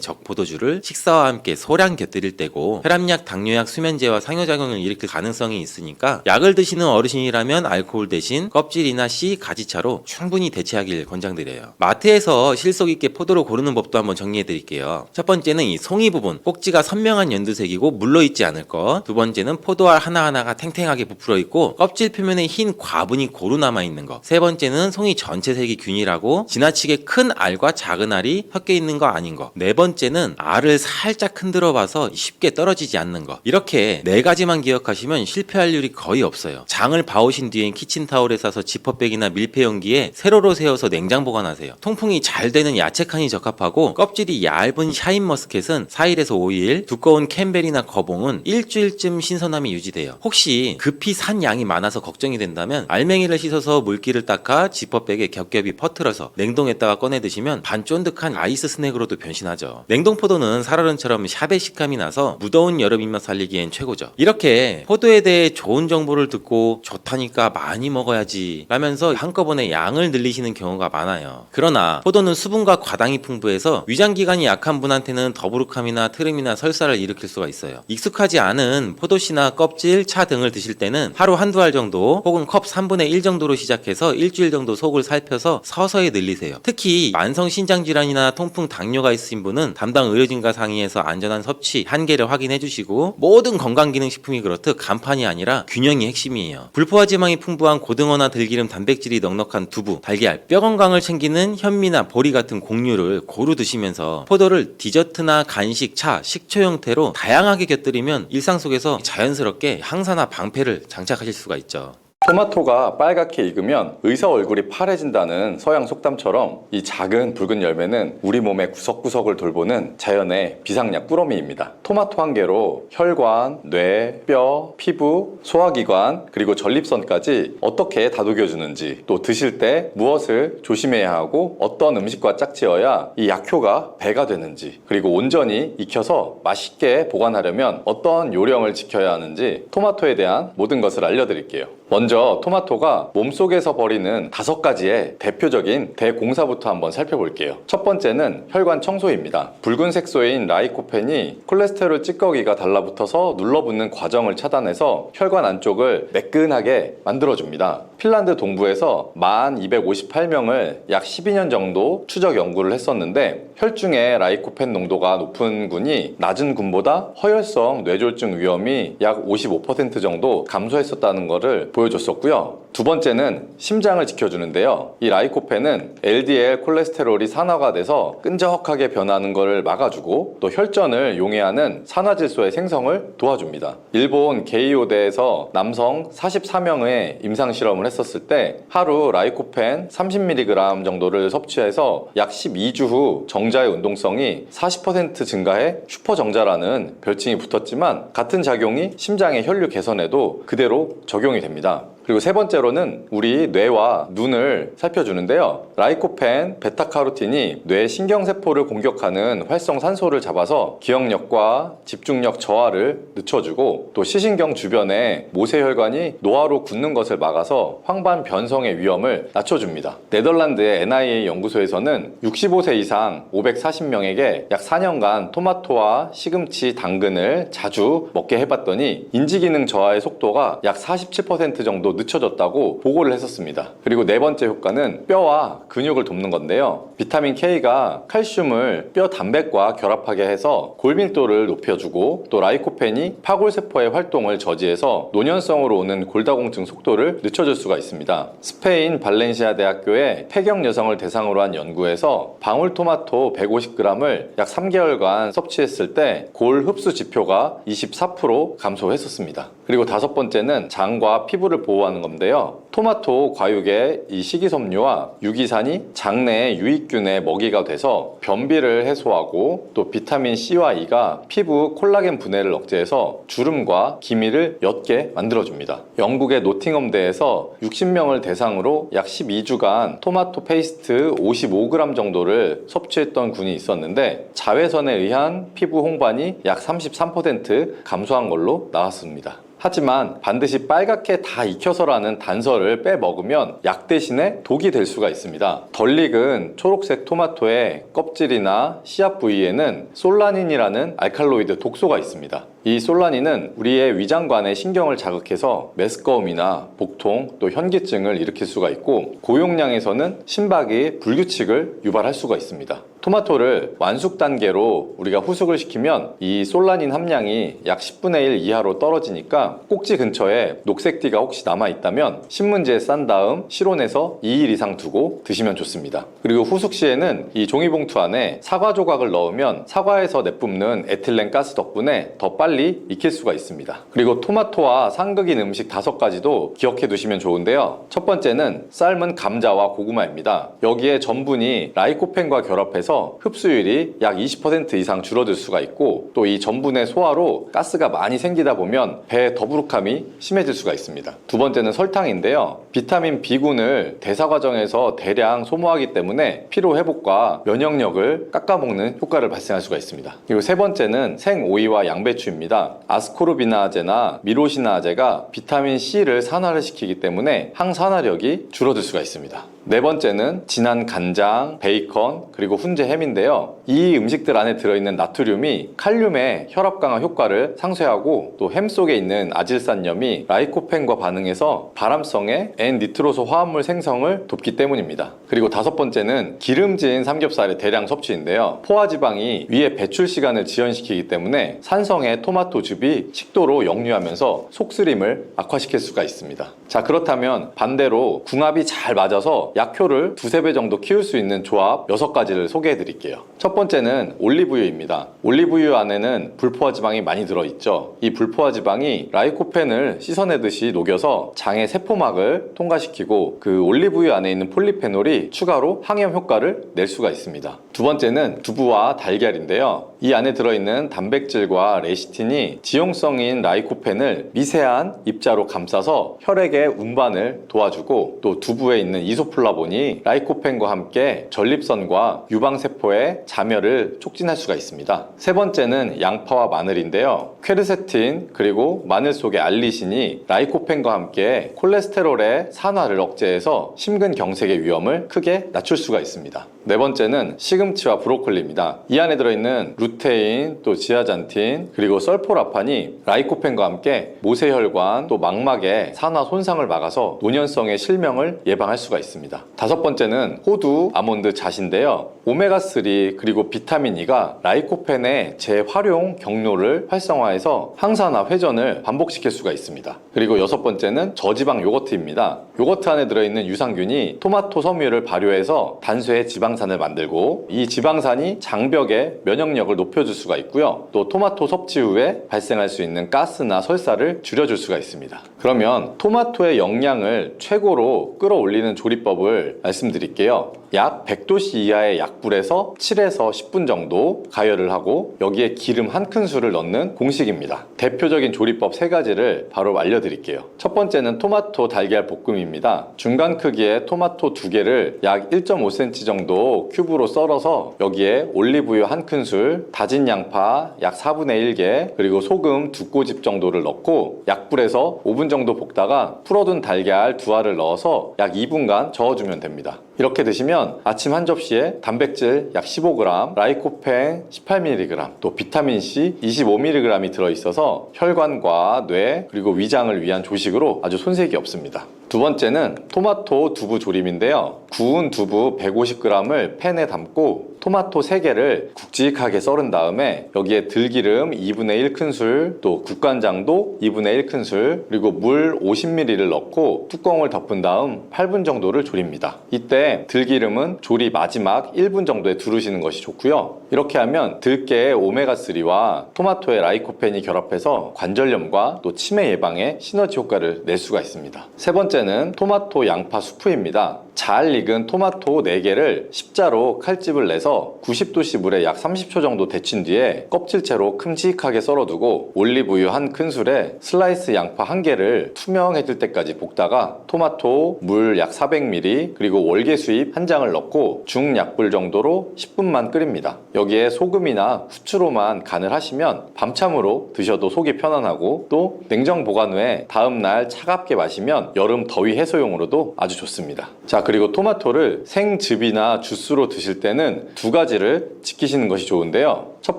적포도주를 식사와 함께 소량 곁들일 때고 혈압약, 당뇨약, 수면제와 상호작용을 일으킬 가능성이 있으니까 약을 드시는 어르신이라면 알코올 대신 껍질이나 씨, 가지차로 충분히 대체하길 권장드려요. 마트에서 실속 있게 포도를 고르는 법도 한번 정리해 드릴게요. 첫 번째는 이 송이 부분, 꼭지가 선명한 연두색이고 물러있지 않을 것. 두 번째는 포도알 하나하나가 탱탱하게 부풀어 있고 껍질 표면에 흰 과분이 고루 남아있는 것. 세 번째는 송이 전체 색이 균일하고 지나치게 큰 알과 작은 알이 섞여 있는 거 아닌 것. 네 번째는 알을 살짝 흔들어 봐서 쉽게 떨어지지 않는 것. 이렇게 네 가지만 기억하시면 실패할 일이 거의 없어요. 장을 봐오신 뒤엔 키친타올에 싸서 지퍼백이나 밀폐용기에 세로로 세워서 냉장 보관하세요. 통풍이 잘 되는 야채칸이 적합하고 껍질이 얇은 샤인머스켓은 4일에서 5일, 두꺼운 캠벨이나 거봉은 일주일쯤 신선하게 시원함이 유지돼요. 혹시 급히 산 양이 많아서 걱정이 된다면 알맹이를 씻어서 물기를 닦아 지퍼백에 겹겹이 퍼뜨려서 냉동했다가 꺼내 드시면 반쫀득한 아이스 스낵으로도 변신하죠. 냉동포도는 살얼음처럼 샤베 식감이 나서 무더운 여름 입맛 살리기엔 최고죠. 이렇게 포도에 대해 좋은 정보를 듣고 좋다니까 많이 먹어야지 라면서 한꺼번에 양을 늘리시는 경우가 많아요. 그러나 포도는 수분과 과당이 풍부해서 위장기관이 약한 분한테는 더부룩함이나 트름이나 설사를 일으킬 수가 있어요. 익숙하지 않은 포도씨나 껍질, 차 등을 드실 때는 하루 한두 알 정도 혹은 컵 3분의 1 정도로 시작해서 일주일 정도 속을 살펴서 서서히 늘리세요. 특히 만성 신장질환이나 통풍, 당뇨가 있으신 분은 담당 의료진과 상의해서 안전한 섭취, 한계를 확인해 주시고 모든 건강기능식품이 그렇듯 간판이 아니라 균형이 핵심이에요. 불포화 지방이 풍부한 고등어나 들기름, 단백질이 넉넉한 두부, 달걀, 뼈 건강을 챙기는 현미나 보리 같은 곡류를 고루 드시면서 포도를 디저트나 간식, 차, 식초 형태로 다양하게 곁들이면 일상 속에서 자연스럽게 항산화 방패를 장착하실 수가 있죠. 토마토가 빨갛게 익으면 의사 얼굴이 파래진다는 서양 속담처럼 이 작은 붉은 열매는 우리 몸의 구석구석을 돌보는 자연의 비상약 꾸러미입니다. 토마토 한 개로 혈관, 뇌, 뼈, 피부, 소화기관 그리고 전립선까지 어떻게 다독여주는지, 또 드실 때 무엇을 조심해야 하고 어떤 음식과 짝지어야 이 약효가 배가 되는지, 그리고 온전히 익혀서 맛있게 보관하려면 어떤 요령을 지켜야 하는지 토마토에 대한 모든 것을 알려드릴게요. 먼저 토마토가 몸속에서 벌이는 5가지의 대표적인 대공사부터 한번 살펴볼게요. 첫 번째는 혈관 청소입니다. 붉은 색소인 라이코펜이 콜레스테롤 찌꺼기가 달라붙어서 눌러붙는 과정을 차단해서 혈관 안쪽을 매끈하게 만들어줍니다. 핀란드 동부에서 1258명을 약 12년 정도 추적 연구를 했었는데 혈중의 라이코펜 농도가 높은 군이 낮은 군보다 허혈성 뇌졸중 위험이 약 55% 정도 감소했었다는 것을 보여줬었고요. 두 번째는 심장을 지켜주는데요. 이 라이코펜은 LDL 콜레스테롤이 산화가 돼서 끈적하게 변하는 것을 막아주고 또 혈전을 용해하는 산화질소의 생성을 도와줍니다. 일본 게이오대에서 남성 44명의 임상실험을 했었을 때 하루 라이코펜 30mg 정도를 섭취해서 약 12주 후 정자의 운동성이 40% 증가해 슈퍼정자라는 별칭이 붙었지만 같은 작용이 심장의 혈류 개선에도 그대로 적용이 됩니다. 그리고 세 번째로는 우리 뇌와 눈을 살펴주는데요. 라이코펜, 베타카로틴이 뇌 신경세포를 공격하는 활성산소를 잡아서 기억력과 집중력 저하를 늦춰주고 또 시신경 주변에 모세혈관이 노화로 굳는 것을 막아서 황반 변성의 위험을 낮춰줍니다. 네덜란드의 NIA 연구소에서는 65세 이상 540명에게 약 4년간 토마토와 시금치, 당근을 자주 먹게 해봤더니 인지기능 저하의 속도가 약 47% 정도 늦춰졌다고 보고를 했었습니다. 그리고 네 번째 효과는 뼈와 근육을 돕는 건데요. 비타민 K가 칼슘을 뼈 단백과 결합하게 해서 골밀도를 높여주고 또 라이코펜이 파골세포의 활동을 저지해서 노년성으로 오는 골다공증 속도를 늦춰줄 수가 있습니다. 스페인 발렌시아 대학교의 폐경 여성을 대상으로 한 연구에서 방울토마토 150g을 약 3개월간 섭취했을 때 골 흡수 지표가 24% 감소했었습니다. 그리고 다섯 번째는 장과 피부를 보호하는 건데요. 토마토 과육의 이 식이섬유와 유기산이 장내의 유익균의 먹이가 돼서 변비를 해소하고 또 비타민 C와 E가 피부 콜라겐 분해를 억제해서 주름과 기미를 옅게 만들어줍니다. 영국의 노팅엄대에서 60명을 대상으로 약 12주간 토마토 페이스트 55g 정도를 섭취했던 군이 있었는데 자외선에 의한 피부 홍반이 약 33% 감소한 걸로 나왔습니다. 하지만 반드시 빨갛게 다 익혀서라는 단서를 빼먹으면 약 대신에 독이 될 수가 있습니다. 덜 익은 초록색 토마토의 껍질이나 씨앗 부위에는 솔라닌이라는 알칼로이드 독소가 있습니다. 이 솔라닌은 우리의 위장관의 신경을 자극해서 메스꺼움이나 복통 또 현기증을 일으킬 수가 있고 고용량에서는 심박이 불규칙을 유발할 수가 있습니다. 토마토를 완숙 단계로 우리가 후숙을 시키면 이 솔라닌 함량이 약 10분의 1 이하로 떨어지니까 꼭지 근처에 녹색 띠가 혹시 남아있다면 신문지에 싼 다음 실온에서 2일 이상 두고 드시면 좋습니다. 그리고 후숙 시에는 이 종이봉투 안에 사과 조각을 넣으면 사과에서 내뿜는 에틸렌 가스 덕분에 더 빨리 빨리 익힐 수가 있습니다. 그리고 토마토와 상극인 음식 5가지도 기억해 두시면 좋은데요. 첫 번째는 삶은 감자와 고구마입니다. 여기에 전분이 라이코펜과 결합해서 흡수율이 약 20% 이상 줄어들 수가 있고, 또 이 전분의 소화로 가스가 많이 생기다 보면 배의 더부룩함이 심해질 수가 있습니다. 두 번째는 설탕인데요. 비타민 B군을 대사 과정에서 대량 소모하기 때문에 피로 회복과 면역력을 깎아먹는 효과를 발생할 수가 있습니다. 그리고 세 번째는 생오이와 양배추입니다. 아스코르비나아제나 미로시나아제가 비타민 C를 산화를 시키기 때문에 항산화력이 줄어들 수가 있습니다. 네 번째는 진한 간장, 베이컨, 그리고 훈제 햄인데요. 이 음식들 안에 들어있는 나트륨이 칼륨의 혈압 강화 효과를 상쇄하고, 또 햄 속에 있는 아질산염이 라이코펜과 반응해서 발암성의 N니트로소 화합물 생성을 돕기 때문입니다. 그리고 다섯 번째는 기름진 삼겹살의 대량 섭취인데요. 포화지방이 위에 배출 시간을 지연시키기 때문에 산성의 토마토즙이 식도로 역류하면서 속쓰림을 악화시킬 수가 있습니다. 자, 그렇다면 반대로 궁합이 잘 맞아서 약효를 2~3배 정도 키울 수 있는 조합 6가지를 소개해 드릴게요. 첫 번째는 올리브유입니다. 올리브유 안에는 불포화지방이 많이 들어있죠. 이 불포화지방이 라이코펜을 씻어내듯이 녹여서 장의 세포막을 통과시키고, 그 올리브유 안에 있는 폴리페놀이 추가로 항염 효과를 낼 수가 있습니다. 두 번째는 두부와 달걀인데요. 이 안에 들어있는 단백질과 레시틴이 지용성인 라이코펜을 미세한 입자로 감싸서 혈액의 운반을 도와주고, 또 두부에 있는 이소플라본이 라이코펜과 함께 전립선과 유방세포의 자멸을 촉진할 수가 있습니다. 세 번째는 양파와 마늘인데요. 퀘르세틴 그리고 마늘 속의 알리신이 라이코펜과 함께 콜레스테롤의 산화를 억제해서 심근경색의 위험을 크게 낮출 수가 있습니다. 네 번째는 시금치와 브로콜리입니다. 이 안에 들어있는 루테인, 또 지아잔틴, 그리고 설포라판이 라이코펜과 함께 모세혈관, 또 망막의 산화 손상을 막아서 노년성의 실명을 예방할 수가 있습니다. 다섯 번째는 호두, 아몬드 잣인데요. 오메가3 그리고 비타민 E가 라이코펜의 재활용 경로를 활성화해서 항산화 회전을 반복시킬 수가 있습니다. 그리고 여섯 번째는 저지방 요거트입니다. 요거트 안에 들어있는 유산균이 토마토 섬유를 발효해서 단수의 지방산을 만들고, 이 지방산이 장벽의 면역력을 높여줄 수가 있고요. 또 토마토 섭취 후에 발생할 수 있는 가스나 설사를 줄여줄 수가 있습니다. 그러면 토마토의 영양을 최고로 끌어올리는 조리법을 말씀드릴게요. 약 100도씨 이하의 약불에서 7에서 10분 정도 가열을 하고, 여기에 기름 1큰술을 넣는 공식입니다. 대표적인 조리법 3가지를 바로 알려드릴게요. 첫 번째는 토마토 달걀 볶음입니다. 중간 크기의 토마토 2개를 약 1.5cm 정도 큐브로 썰어서 여기에 올리브유 1큰술, 다진 양파 약 4분의 1개, 그리고 소금 2꼬집 정도를 넣고 약불에서 5분 정도 볶다가 풀어둔 달걀 2알을 넣어서 약 2분간 저어주면 됩니다. 이렇게 드시면 아침 한 접시에 단백질 약 15g, 라이코펜 18mg, 또 비타민C 25mg이 들어있어서 혈관과 뇌 그리고 위장을 위한 조식으로 아주 손색이 없습니다. 두 번째는 토마토 두부 조림인데요. 구운 두부 150g을 팬에 담고 토마토 3개를 굵직하게 썰은 다음에 여기에 들기름 2분의 1큰술, 또 국간장도 2분의 1큰술, 그리고 물 50ml를 넣고 뚜껑을 덮은 다음 8분 정도를 조립니다. 이때 들기름은 조리 마지막 1분 정도에 두르시는 것이 좋고요. 이렇게 하면 들깨의 오메가3와 토마토의 라이코펜이 결합해서 관절염과 또 치매 예방에 시너지 효과를 낼 수가 있습니다. 세 번째는 토마토 양파 수프입니다. 잘 익은 토마토 4개를 십자로 칼집을 내서 90도씨 물에 약 30초 정도 데친 뒤에 껍질째로 큼직하게 썰어두고 올리브유 1큰술에 슬라이스 양파 1개를 투명해질 때까지 볶다가 토마토, 물 약 400ml, 그리고 월계수잎 1장을 넣고 중약불 정도로 10분만 끓입니다. 여기에 소금이나 후추로만 간을 하시면 밤참으로 드셔도 속이 편안하고, 또 냉장 보관 후에 다음날 차갑게 마시면 여름 더위 해소용으로도 아주 좋습니다. 자, 그리고 토마토를 생즙이나 주스로 드실 때는 2가지를 지키시는 것이 좋은데요. 첫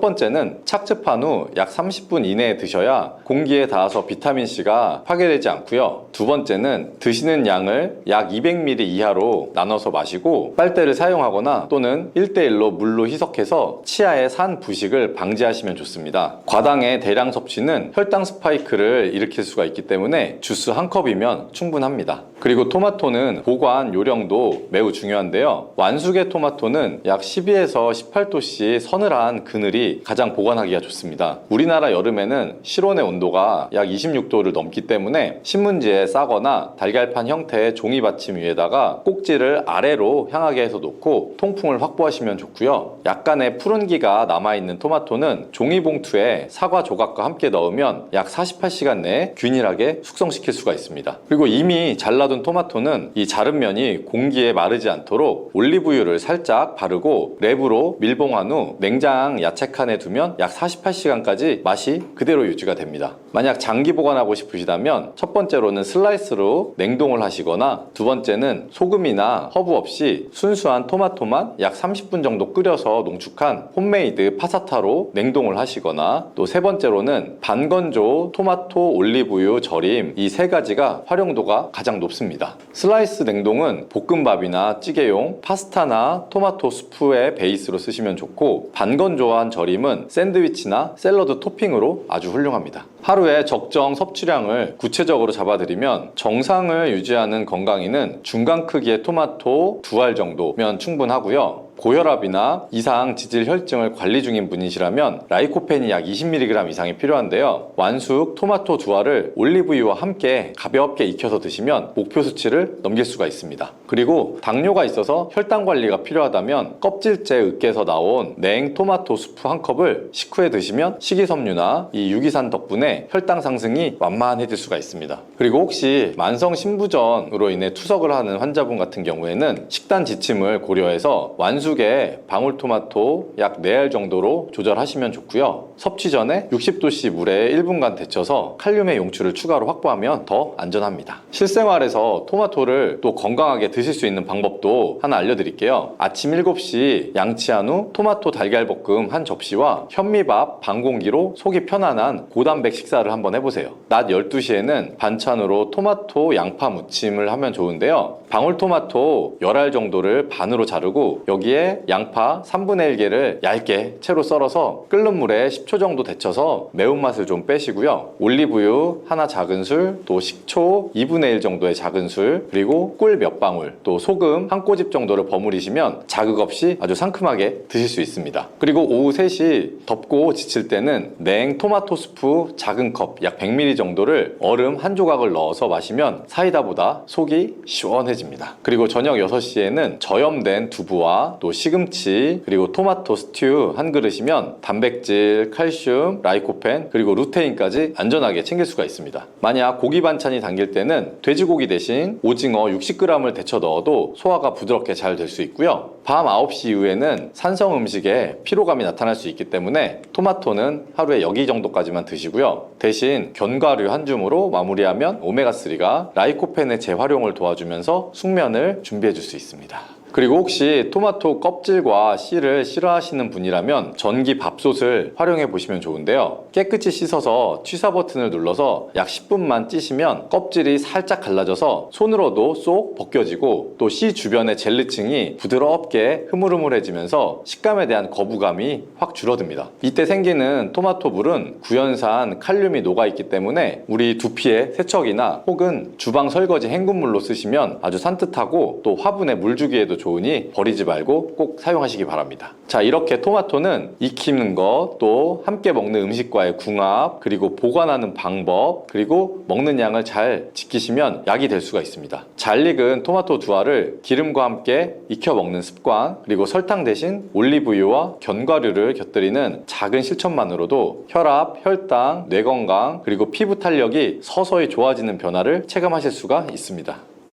번째는 착즙한 후 약 30분 이내에 드셔야 공기에 닿아서 비타민C가 파괴되지 않고요. 두 번째는 드시는 양을 약 200ml 이하로 나눠서 마시고 빨대를 사용하거나 또는 1:1로 물로 희석해서 치아의 산 부식을 방지하시면 좋습니다. 과당의 대량 섭취는 혈당 스파이크를 일으킬 수가 있기 때문에 주스 1컵이면 충분합니다. 그리고 토마토는 보관 요령도 매우 중요한데요. 완숙의 토마토는 약 12에서 18도씨 서늘한 그늘이 가장 보관하기가 좋습니다. 우리나라 여름에는 실온의 온도가 약 26도를 넘기 때문에 신문지에 싸거나 달걀판 형태의 종이 받침 위에다가 꼭지를 아래로 향하게 해서 놓고 통풍을 확보하시면 좋고요. 약간의 푸른기가 남아있는 토마토는 종이봉투에 사과 조각과 함께 넣으면 약 48시간 내에 균일하게 숙성시킬 수가 있습니다. 그리고 이미 잘라둔 토마토는 이 자른 면이 공기에 마르지 않도록 올리브유를 살짝 바르고 랩으로 밀봉한 후 냉장 야채칸에 두면 약 48시간까지 맛이 그대로 유지가 됩니다. 만약 장기 보관하고 싶으시다면 첫 번째로는 슬라이스로 냉동을 하시거나 두 번째는 소금이나 허브 없이 순수한 토마토만 약 30분 정도 끓여서 농축한 홈메이드 파사타로 냉동을 하시거나 또 세 번째로는 반건조 토마토 올리브유 절임, 이 세 가지가 활용도가 가장 높습니다. 슬라이스 냉동은 볶음밥이나 찌개용, 파스타나 토마토 수프의 베이스로 쓰시면 좋고, 반건조한 절임은 샌드위치나 샐러드 토핑으로 아주 훌륭합니다. 하루에 적정 섭취량을 구체적으로 잡아드리면 정상을 유지하는 건강인은 중간 크기의 토마토 2알 정도면 충분하고요. 고혈압이나 이상 지질 혈증을 관리 중인 분이시라면 라이코펜이 약 20mg 이상이 필요한데요. 완숙 토마토 2알을 올리브유와 함께 가볍게 익혀서 드시면 목표 수치를 넘길 수가 있습니다. 그리고 당뇨가 있어서 혈당 관리가 필요하다면 껍질째 으깨서 나온 냉 토마토 수프 한 컵을 식후에 드시면 식이섬유나 이 유기산 덕분에 혈당 상승이 완만해질 수가 있습니다. 그리고 혹시 만성 신부전으로 인해 투석을 하는 환자분 같은 경우에는 식단 지침을 고려해서 완숙의 방울토마토 약 4알 정도로 조절하시면 좋고요. 섭취 전에 60도씨 물에 1분간 데쳐서 칼륨의 용출을 추가로 확보하면 더 안전합니다. 실생활에서 토마토를 또 건강하게 드실 수 있는 방법도 하나 알려드릴게요. 아침 7시 양치한 후 토마토 달걀볶음 한 접시와 현미밥 반 공기로 속이 편안한 고단백 식사를 한번 해보세요. 낮 12시에는 반찬으로 토마토 양파 무침을 하면 좋은데요. 방울토마토 10알 정도를 반으로 자르고 여기에 양파 3분의 1개를 얇게 채로 썰어서 끓는 물에 10초 정도 데쳐서 매운맛을 좀 빼시고요. 올리브유 하나 작은술, 또 식초 2분의 1 정도의 작은술, 그리고 꿀 몇 방울, 또 소금 한 꼬집 정도를 버무리시면 자극 없이 아주 상큼하게 드실 수 있습니다. 그리고 오후 3시 덥고 지칠 때는 냉 토마토 스프 작은 컵 약 100ml 정도를 얼음 한 조각을 넣어서 마시면 사이다보다 속이 시원해집니다. 그리고 저녁 6시에는 저염된 두부와 또 시금치, 그리고 토마토 스튜 한 그릇이면 단백질, 칼슘, 라이코펜, 그리고 루테인까지 안전하게 챙길 수가 있습니다. 만약 고기 반찬이 당길 때는 돼지고기 대신 오징어 60g을 데쳐 넣어도 소화가 부드럽게 잘 될 수 있고요. 밤 9시 이후에는 산성 음식에 피로감이 나타날 수 있기 때문에 토마토는 하루에 여기 정도까지만 드시고요. 대신 견과류 한 줌으로 마무리하면 오메가3가 라이코펜의 재활용을 도와주면서 숙면을 준비해 줄 수 있습니다. 그리고 혹시 토마토 껍질과 씨를 싫어하시는 분이라면 전기 밥솥을 활용해 보시면 좋은데요. 깨끗이 씻어서 취사 버튼을 눌러서 약 10분만 찌시면 껍질이 살짝 갈라져서 손으로도 쏙 벗겨지고 또 씨 주변의 젤리층이 부드럽게 흐물흐물해지면서 식감에 대한 거부감이 확 줄어듭니다. 이때 생기는 토마토 물은 구연산 칼륨이 녹아있기 때문에 우리 두피의 세척이나 혹은 주방 설거지 헹군물로 쓰시면 아주 산뜻하고 또 화분에 물 주기에도 좋으니 버리지 말고 꼭 사용하시기 바랍니다. 자, 이렇게 토마토는 익히는 것, 또 함께 먹는 음식과의 궁합, 그리고 보관하는 방법, 그리고 먹는 양을 잘 지키시면 약이 될 수가 있습니다. 잘 익은 토마토 2알을 기름과 함께 익혀 먹는 습관, 그리고 설탕 대신 올리브유와 견과류를 곁들이는 작은 실천만으로도 혈압, 혈당, 뇌 건강, 그리고 피부 탄력이 서서히 좋아지는 변화를 체감하실 수가 있습니다.